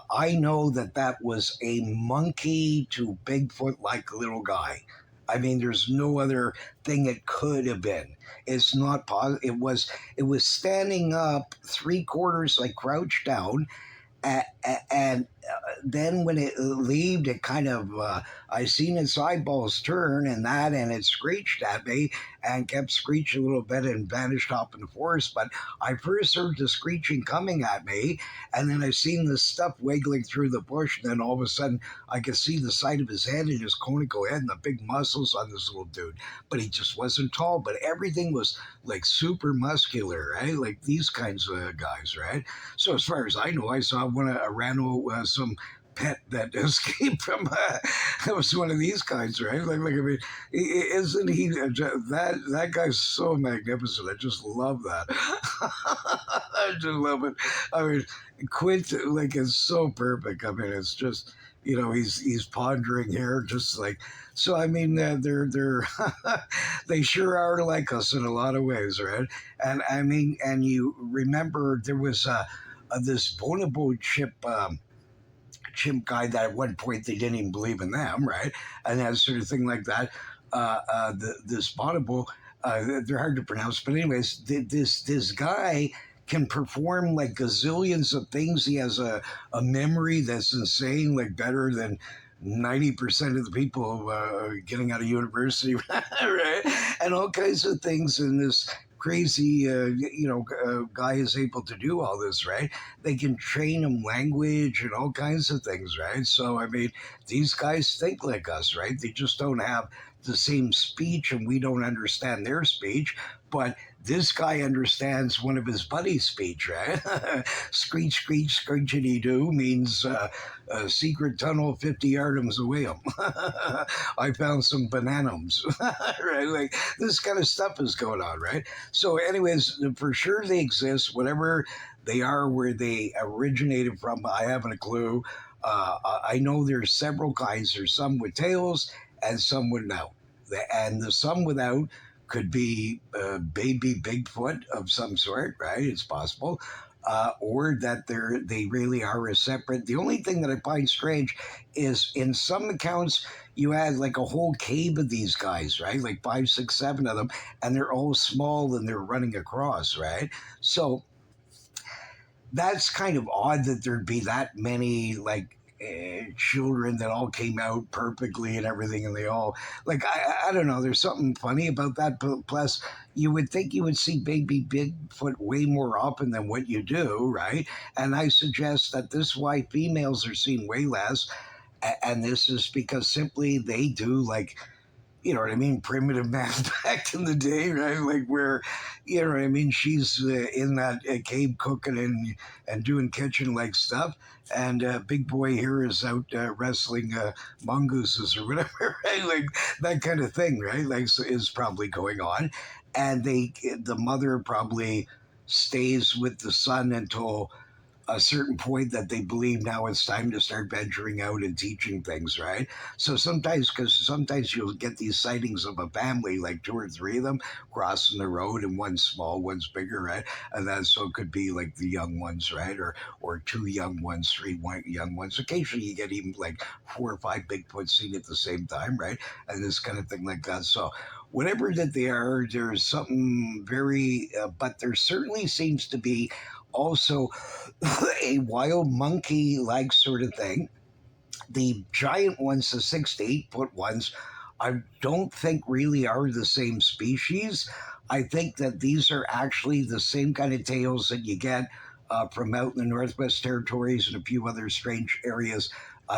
I know that that was a monkey to Bigfoot like little guy. I mean, there's no other thing it could have been. It's not positive. It was standing up three quarters, like crouched down, and then when it leaved, it kind of I seen its eyeballs turn and that, and it screeched at me and kept screeching a little bit and vanished off in the forest. But I first heard the screeching coming at me, and then I seen the stuff wiggling through the bush, and then all of a sudden I could see the side of his head and his conical head and the big muscles on this little dude. But he just wasn't tall, but everything was like super muscular, right? Like these kinds of guys, right? So as far as I know, I saw one of some pet that escaped from it was one of these guys, right? Like I mean, isn't he that guy's so magnificent? I just love that. I just love it. I mean, Quint like is so perfect. I mean, it's just he's pondering here, just like so. I mean, they're they sure are like us in a lot of ways, right? And I mean, and you remember there was this bonobo chimp guy that at one point they didn't even believe in them, right? And that sort of thing like that. This bonobo, they're hard to pronounce, but anyways, this guy can perform like gazillions of things. He has a memory that's insane, like better than 90% of the people getting out of university, right? And all kinds of things. And this crazy, guy is able to do all this, right? They can train him language and all kinds of things, right? So, I mean, these guys think like us, right? They just don't have the same speech and we don't understand their speech. But this guy understands one of his buddy's speech, right? Screech, screech, screechity doo means a secret tunnel 50 yards away. I found some bananums, right? Like this kind of stuff is going on, right? So, anyways, for sure they exist, whatever they are, where they originated from, I haven't a clue. I know there's several kinds. There's some with tails and some without. And the some without could be baby Bigfoot of some sort, right? It's possible. Or that they really are a separate. The only thing that I find strange is in some accounts you had like a whole cave of these guys, right? Like 5, 6, 7 of them, and they're all small and they're running across, right? So that's kind of odd that there'd be that many like children that all came out perfectly and everything, and they all like I don't know. There's something funny about that. Plus, you would think you would see baby Bigfoot way more often than what you do, right? And I suggest that this is why females are seen way less, and this is because simply they do like, you know what I mean, primitive man back in the day, right? Like where, you know what I mean, she's in that cave cooking and doing kitchen like stuff, and big boy here is out wrestling mongooses or whatever, right? Like that kind of thing, right? Like so is probably going on, and the mother probably stays with the son until a certain point that they believe now it's time to start venturing out and teaching things, right? So sometimes, because sometimes you'll get these sightings of a family, like two or three of them crossing the road, and one's small, one's bigger, right? And that so it could be like the young ones, right? Or two young ones, young ones. Occasionally, you get even like 4 or 5 Bigfoot seen at the same time, right? And this kind of thing like that. So whatever that they are, there's something very, but there certainly seems to be also a wild monkey like sort of thing. The giant ones, the 6 to 8 foot ones, I don't think really are the same species. I think that these are actually the same kind of tails that you get from out in the Northwest Territories and a few other strange areas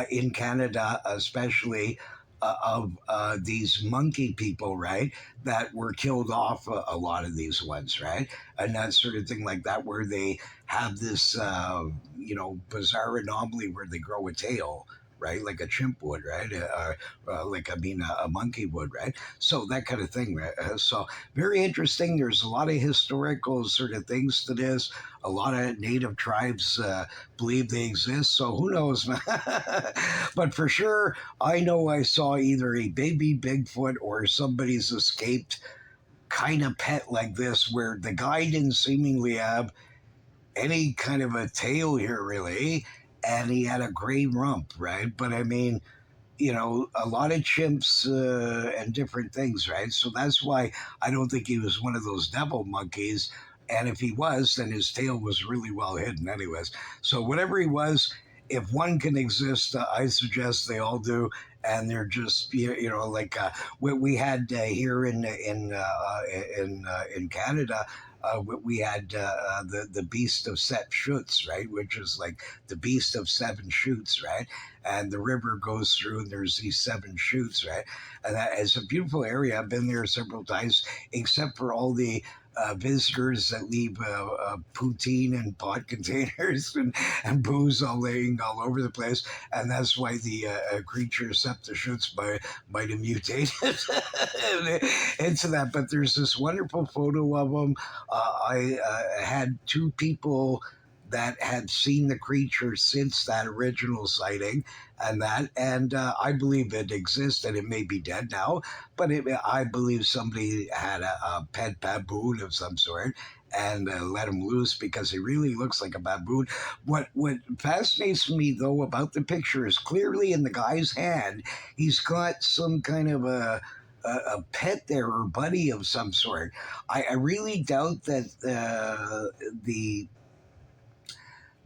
in Canada, especially of these monkey people, right? That were killed off a lot of these ones, right? And that sort of thing like that, where they have this, bizarre anomaly where they grow a tail, right? Like a chimp would, right? A monkey would, right? So that kind of thing, right? So very interesting. There's a lot of historical sort of things to this. A lot of native tribes believe they exist. So who knows, man? But for sure, I know I saw either a baby Bigfoot or somebody's escaped kind of pet like this, where the guy didn't seemingly have any kind of a tail here, really, and he had a gray rump, right? But I mean, a lot of chimps and different things, right? So that's why I don't think he was one of those devil monkeys. And if he was, then his tail was really well hidden, anyways. So whatever he was, if one can exist, I suggest they all do. And they're just, like what we had here in Canada. We had the Beast of Set Shoots, right, which is like the Beast of Seven Shoots, right, and the river goes through, and there's these 7 shoots, right, and that is a beautiful area. I've been there several times, except for all the visitors that leave poutine and pot containers and booze all laying all over the place, and that's why the creature Septishoots might have mutated into that. But there's this wonderful photo of them. I had 2 people that had seen the creature since that original sighting, and I believe it exists, and it may be dead now, but I believe somebody had a pet baboon of some sort and let him loose because he really looks like a baboon. What fascinates me though about the picture is clearly in the guy's hand he's got some kind of a pet there or buddy of some sort. I really doubt that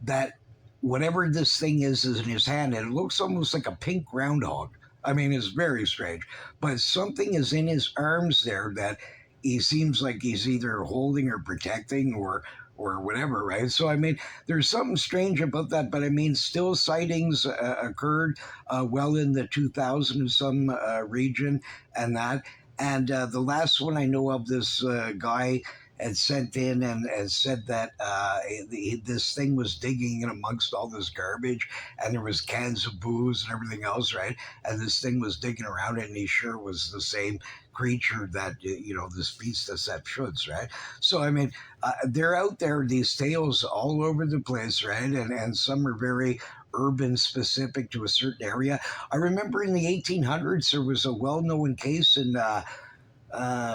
that whatever this thing is in his hand, and it looks almost like a pink groundhog. I mean, it's very strange, but something is in his arms there that he seems like he's either holding or protecting or whatever, right? So I mean, there's something strange about that, but I mean, still sightings occurred well in the 2000 and some region, and that. And the last one I know of, this guy had sent in and said that this thing was digging in amongst all this garbage, and there was cans of booze and everything else, right? And this thing was digging around it, and he sure was the same creature that this beast of Septishoots, right? So I mean, they're out there, these tales all over the place, right? And some are very urban specific to a certain area. I remember in the 1800s there was a well-known case in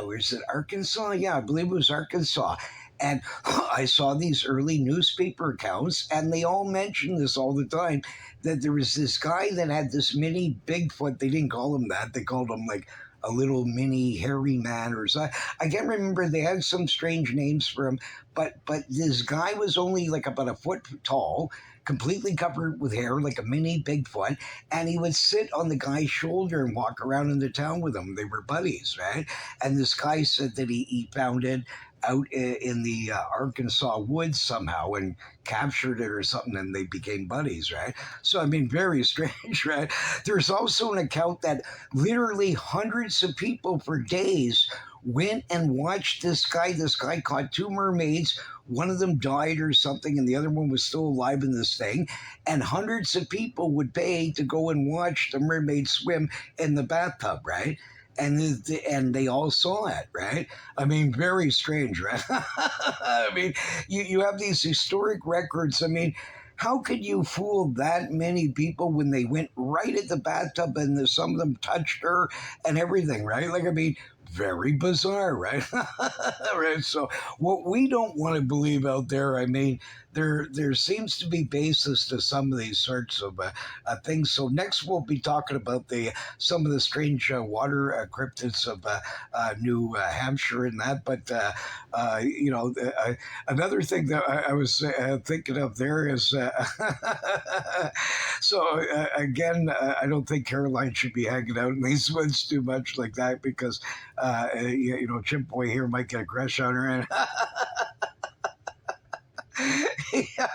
where's it, Arkansas? Yeah, I believe it was Arkansas. And I saw these early newspaper accounts, and they all mentioned this all the time, that there was this guy that had this mini Bigfoot. They didn't call him that. They called him like a little mini hairy man, or so. I can't remember. They had some strange names for him, but this guy was only like about a foot tall, completely covered with hair, like a mini Bigfoot, and he would sit on the guy's shoulder and walk around in the town with him. They were buddies, right? And this guy said that he found it out in the Arkansas woods somehow and captured it or something, and they became buddies, right? So, I mean, very strange, right? There's also an account that literally hundreds of people for days went and watched this guy. This guy caught two mermaids. One of them died or something, and the other one was still alive in this thing. And hundreds of people would pay to go and watch the mermaid swim in the bathtub, right? And they all saw it, right? I mean, very strange, right? I mean, you have these historic records. I mean, how could you fool that many people when they went right at the bathtub and some of them touched her and everything, right? Like, I mean, very bizarre, right? Right. So, what we don't want to believe out there, I mean, there seems to be basis to some of these sorts of things. So next we'll be talking about the some of the strange water cryptids of New Hampshire and that. But another thing that I was thinking of there is so again, I don't think Caroline should be hanging out in these woods too much like that because Chimp Boy here might get a crush on her and. Yeah.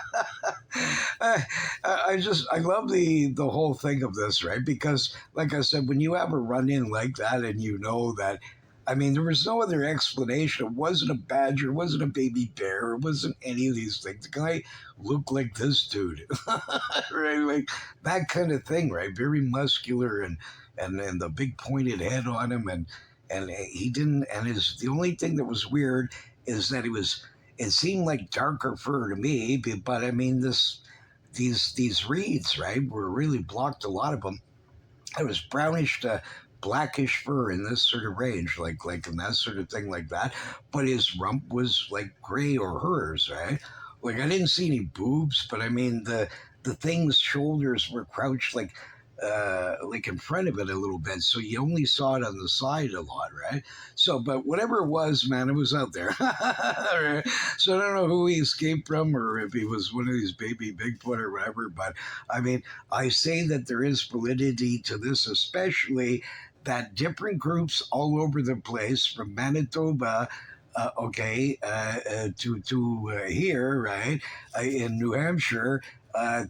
I love the whole thing of this, right? Because like I said, when you have a run in like that and you know that, I mean, there was no other explanation. It wasn't a badger, it wasn't a baby bear, it wasn't any of these things. The guy looked like this dude, right? Like that kind of thing, right? Very muscular and the big pointed head on him, and he didn't. And the only thing that was weird is that it seemed like darker fur to me, but I mean these reeds, right, were really blocked. A lot of them. It was brownish to blackish fur in this sort of range, like and that sort of thing like that. But his rump was like gray or hers, right? Like I didn't see any boobs, but I mean the thing's shoulders were crouched like in front of it a little bit, so you only saw it on the side a lot, right? So, but whatever it was, man, it was out there. Right? So I don't know who he escaped from, or if he was one of these baby Bigfoot or whatever. But I mean, I say that there is validity to this, especially that different groups all over the place, from Manitoba to here, right, in New Hampshire,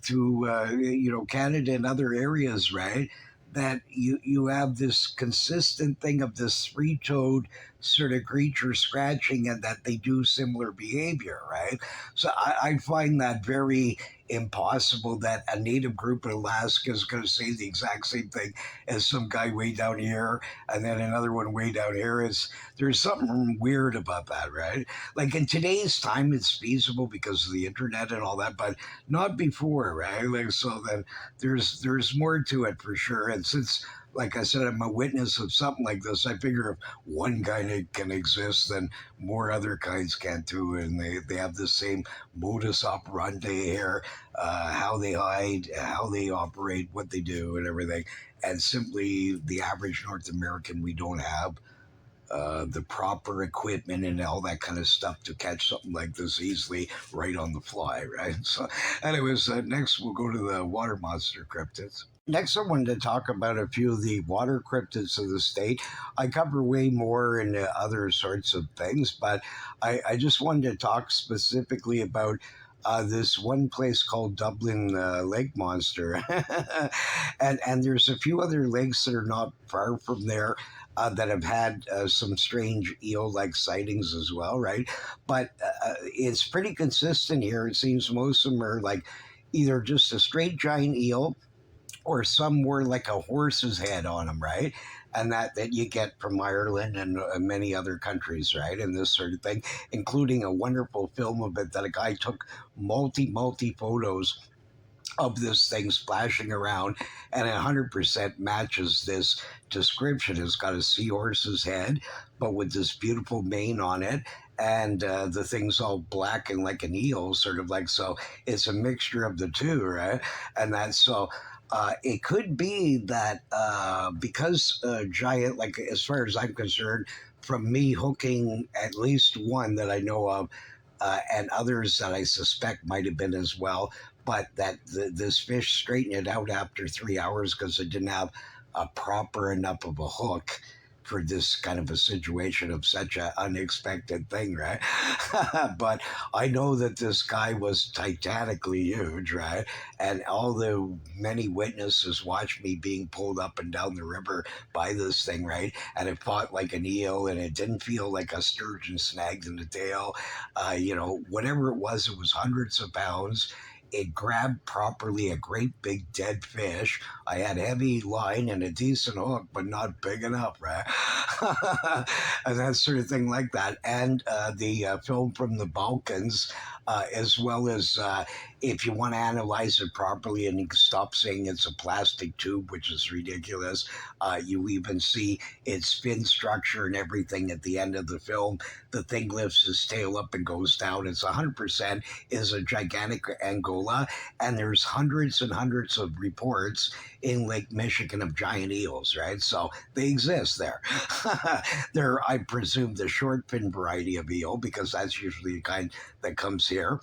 to Canada and other areas, right? That you have this consistent thing of this three-toed sort of creature scratching, and that they do similar behavior, right? So I find that very impossible that a native group in Alaska is going to say the exact same thing as some guy way down here, and then another one way down here. There's something weird about that, right? Like in today's time, it's feasible because of the internet and all that, but not before, right? Like so, then there's more to it for sure. And since, like I said, I'm a witness of something like this, I figure if one kind can exist, then more other kinds can too, and they have the same modus operandi here, how they hide, how they operate, what they do, and everything. And simply, the average North American, we don't have the proper equipment and all that kind of stuff to catch something like this easily right on the fly, right? So, anyways, next we'll go to the water monster cryptids. Next, I wanted to talk about a few of the water cryptids of the state. I cover way more in other sorts of things, but I just wanted to talk specifically about this one place called Dublin Lake Monster. And there's a few other lakes that are not far from there that have had some strange eel-like sightings as well, right? But it's pretty consistent here. It seems most of them are like either just a straight giant eel, or some were like a horse's head on them, right? And that you get from Ireland and many other countries, right? And this sort of thing, including a wonderful film of it that a guy took multi photos of this thing splashing around, and 100% matches this description. It's got a seahorse's head, but with this beautiful mane on it, and the thing's all black and like an eel, sort of like, so it's a mixture of the two, right? And that's so It could be that because giant, like as far as I'm concerned, from me hooking at least one that I know of, and others that I suspect might have been as well, but that this fish straightened it out after 3 hours because it didn't have a proper enough of a hook for this kind of a situation of such an unexpected thing, right? But I know that this guy was titanically huge, right? And all the many witnesses watched me being pulled up and down the river by this thing, right? And it fought like an eel, and it didn't feel like a sturgeon snagged in the tail. Whatever it was hundreds of pounds. It grabbed properly a great big dead fish. I had heavy line and a decent hook, but not big enough, right? And that sort of thing like that. And the film from the Balkans, as well as if you want to analyze it properly and you can stop saying it's a plastic tube, which is ridiculous, you even see its fin structure and everything at the end of the film. The thing lifts its tail up and goes down. It's 100% is a gigantic Angola, and there's hundreds and hundreds of reports in Lake Michigan of giant eels, right? So they exist there. They're, I presume, the short fin variety of eel because that's usually the kind that comes here.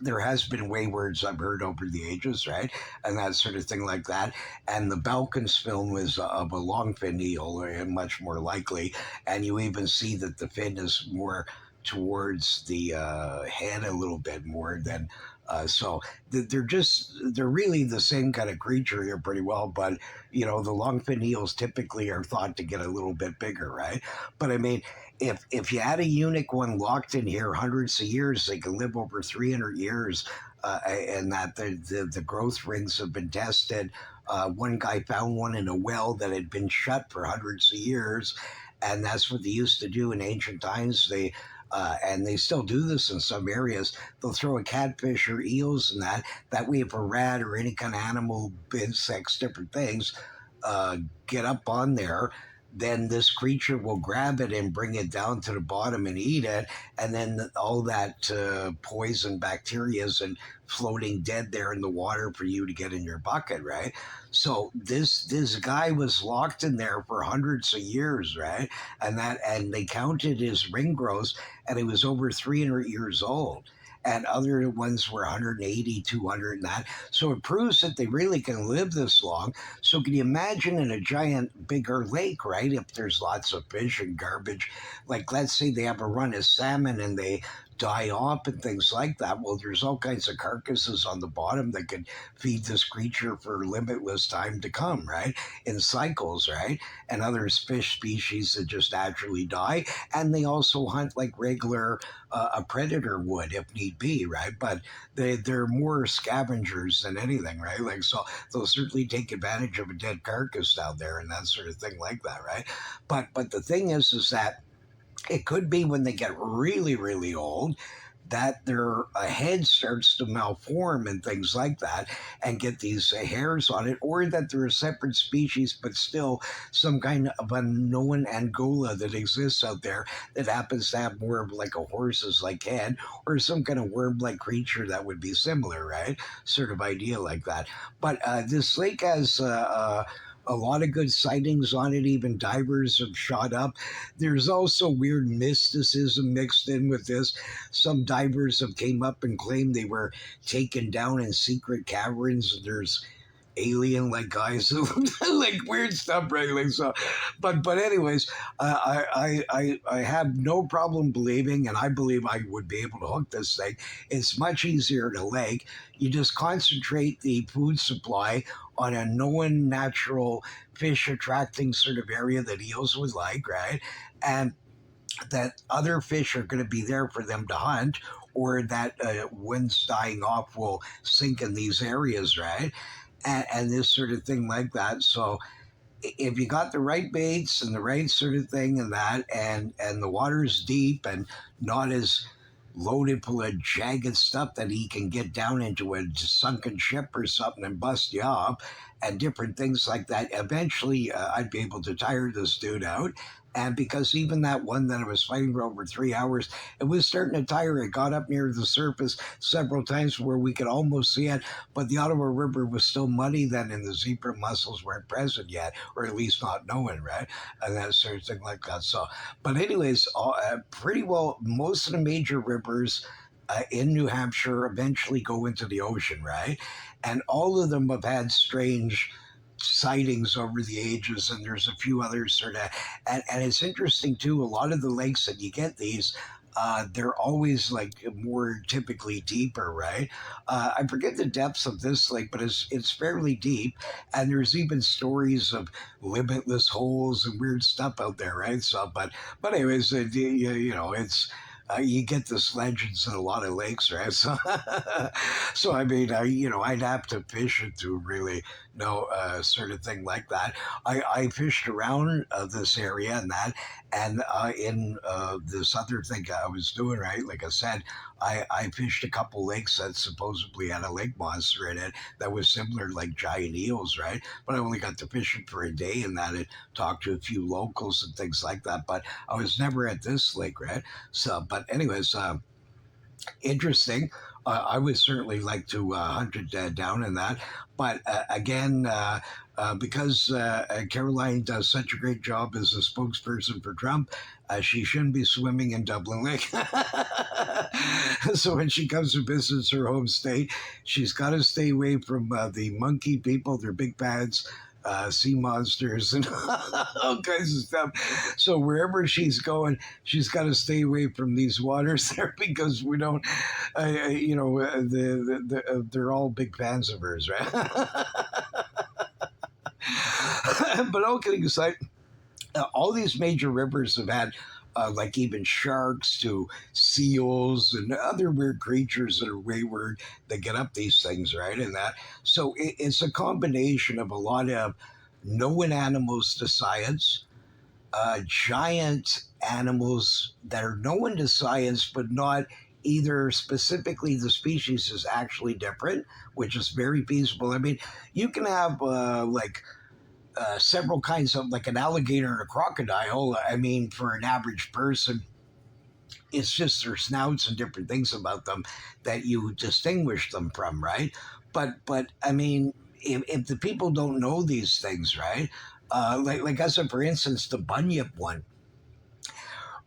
There has been waywards I've heard over the ages, right? And that sort of thing like that. And the Balkans film is of a long fin eel, much more likely. And you even see that the fin is more towards the head a little bit more than. They're really the same kind of creature here pretty well, but the longfin eels typically are thought to get a little bit bigger, right? But I mean, if you had a unique one locked in here hundreds of years, they can live over 300 years, and that the growth rings have been tested. One guy found one in a well that had been shut for hundreds of years, and that's what they used to do in ancient times. And they still do this in some areas. They'll throw a catfish or eels in that. That way, if a rat or any kind of animal, insects, different things, get up on there, then this creature will grab it and bring it down to the bottom and eat it. And then all that poison bacteria is and floating dead there in the water for you to get in your bucket, right? So this guy was locked in there for hundreds of years, right? And they counted his ring growths, and he was over 300 years old. And other ones were 180, 200, and that. So it proves that they really can live this long. So can you imagine in a giant, bigger lake, right? If there's lots of fish and garbage, like let's say they have a run of salmon and they die off and things like that. Well, there's all kinds of carcasses on the bottom that can feed this creature for limitless time to come, right? In cycles, right? And other fish species that just naturally die. And they also hunt like regular a predator would if need be, right? But they're more scavengers than anything, right? Like, so they'll certainly take advantage of a dead carcass down there and that sort of thing like that, right? But the thing is that it could be when they get really, really old that their head starts to malform and things like that and get these hairs on it, or that they're a separate species but still some kind of unknown Angola that exists out there that happens to have more of like a horse's like head or some kind of worm-like creature that would be similar, right? Sort of idea like that. But this lake has a lot of good sightings on it. Even divers have shot up. There's also weird mysticism mixed in with this. Some divers have came up and claimed they were taken down in secret caverns. There's alien like guys who like weird stuff, right? Like so, but anyways, I have no problem believing, and I believe I would be able to hook this thing. It's much easier to lake. You just concentrate the food supply on a known natural fish attracting sort of area that eels would like, right? And that other fish are going to be there for them to hunt, or that wind's dying off will sink in these areas, right? And this sort of thing like that. So if you got the right baits and the right sort of thing and that, and the water's deep and not as loaded full of jagged stuff that he can get down into a sunken ship or something and bust you up and different things like that. Eventually, I'd be able to tire this dude out And because even that one that I was fighting for over 3 hours, it was starting to tire. It got up near the surface several times where we could almost see it, but the Ottawa River was still muddy then, and the zebra mussels weren't present yet, or at least not known, right? And that sort of thing like that. So, but anyways, pretty well, most of the major rivers in New Hampshire eventually go into the ocean, right? And all of them have had strange sightings over the ages, and there's a few others sort of, and it's interesting too. A lot of the lakes that you get these. They're always like more typically deeper, right? I forget the depths of this lake, but it's fairly deep, and there's even stories of limitless holes and weird stuff out there, right? So, but anyways, you know, it's you get this legends in a lot of lakes, right? So, so I mean, you know, I'd have to fish it to really know sort of thing like that. I fished around this area and that, and in this other thing I was doing, right? Like I said, I fished a couple lakes that supposedly had a lake monster in it that was similar, like giant eels, right? But I only got to fish it for a day, and that and talked to a few locals and things like that. But I was never at this lake, right? So, but anyways, interesting. I would certainly like to hunt it down in that. But again, because Caroline does such a great job as a spokesperson for Trump, she shouldn't be swimming in Dublin Lake. So when she comes to visit her home state, she's got to stay away from the monkey people. They're big fans. Sea monsters and all kinds of stuff. So wherever she's going, she's got to stay away from these waters there because we don't, you know, they're all big fans of hers, right? But all kidding aside, all these major rivers have had like even sharks to seals and other weird creatures that are wayward that get up these things, right? And that, so it's a combination of a lot of known animals to science, giant animals that are known to science, but not either specifically the species is actually different, which is very feasible. I mean, you can have several kinds of like an alligator and a crocodile. I mean, for an average person, it's just their snouts and different things about them that you distinguish them from, right? But I mean, if the people don't know these things, right? Like I said, for instance, the bunyip one.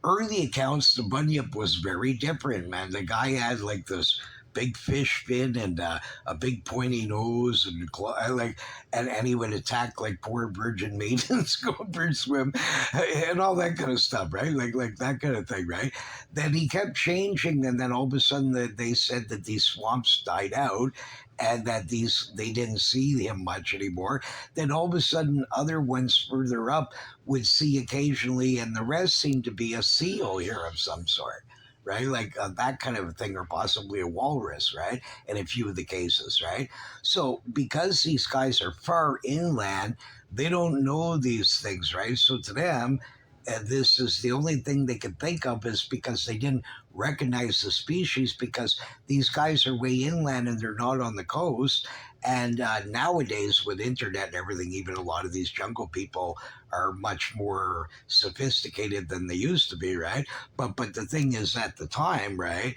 Early accounts, the bunyip was very different, man. The guy had like this big fish fin and a big pointy nose and like and he would attack like poor virgin maidens going for a swim and all that kind of stuff, right? Like that kind of thing, right? Then he kept changing, and then all of a sudden they said that these swamps died out and that these they didn't see him much anymore. Then all of a sudden other ones further up would see occasionally, and the rest seemed to be a seal here of some sort, right? Like that kind of thing, or possibly a walrus, right? In a few of the cases, right? So because these guys are far inland, they don't know these things, right? So to them, this is the only thing they can think of is because they didn't recognize the species because these guys are way inland and they're not on the coast. And nowadays, with internet and everything, even a lot of these jungle people are much more sophisticated than they used to be, right? But the thing is, at the time, right?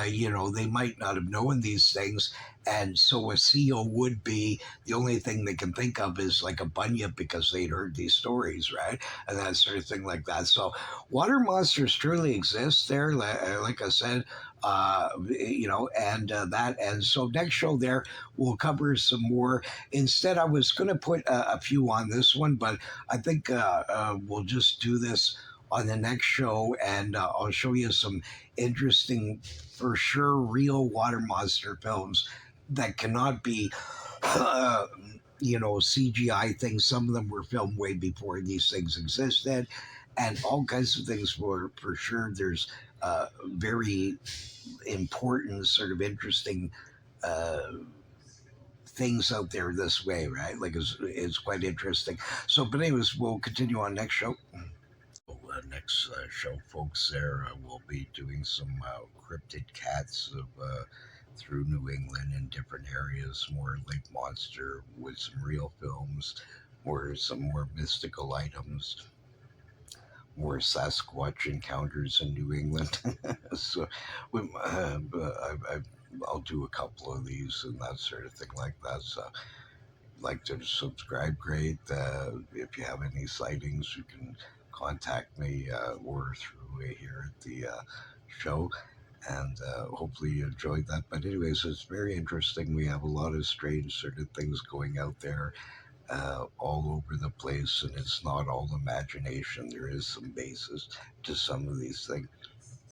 You know, they might not have known these things, and so a seal would be the only thing they can think of is like a bunyip because they'd heard these stories, right? And that sort of thing like that. So water monsters truly exist there, like I said, you know, and that. And so next show there, we'll cover some more. Instead, I was going to put a few on this one, but I think we'll just do this on the next show, and I'll show you some interesting, for sure, real water monster films that cannot be, you know, CGI things. Some of them were filmed way before these things existed, and all kinds of things were for sure. There's very important, sort of interesting things out there this way, right? Like it's quite interesting. So, but anyways, we'll continue on next show. Next show, folks, there we'll be doing some cryptid cats of through New England in different areas, more lake monster with some real films, or some more mystical items. more Sasquatch encounters in New England. So I'll do a couple of these and that sort of thing like that. So like to subscribe, great. If you have any sightings, you can contact me or through here at the show. And hopefully you enjoyed that. But anyways, it's very interesting. We have a lot of strange sort of things going out there all over the place, and it's not all imagination. There is some basis to some of these things.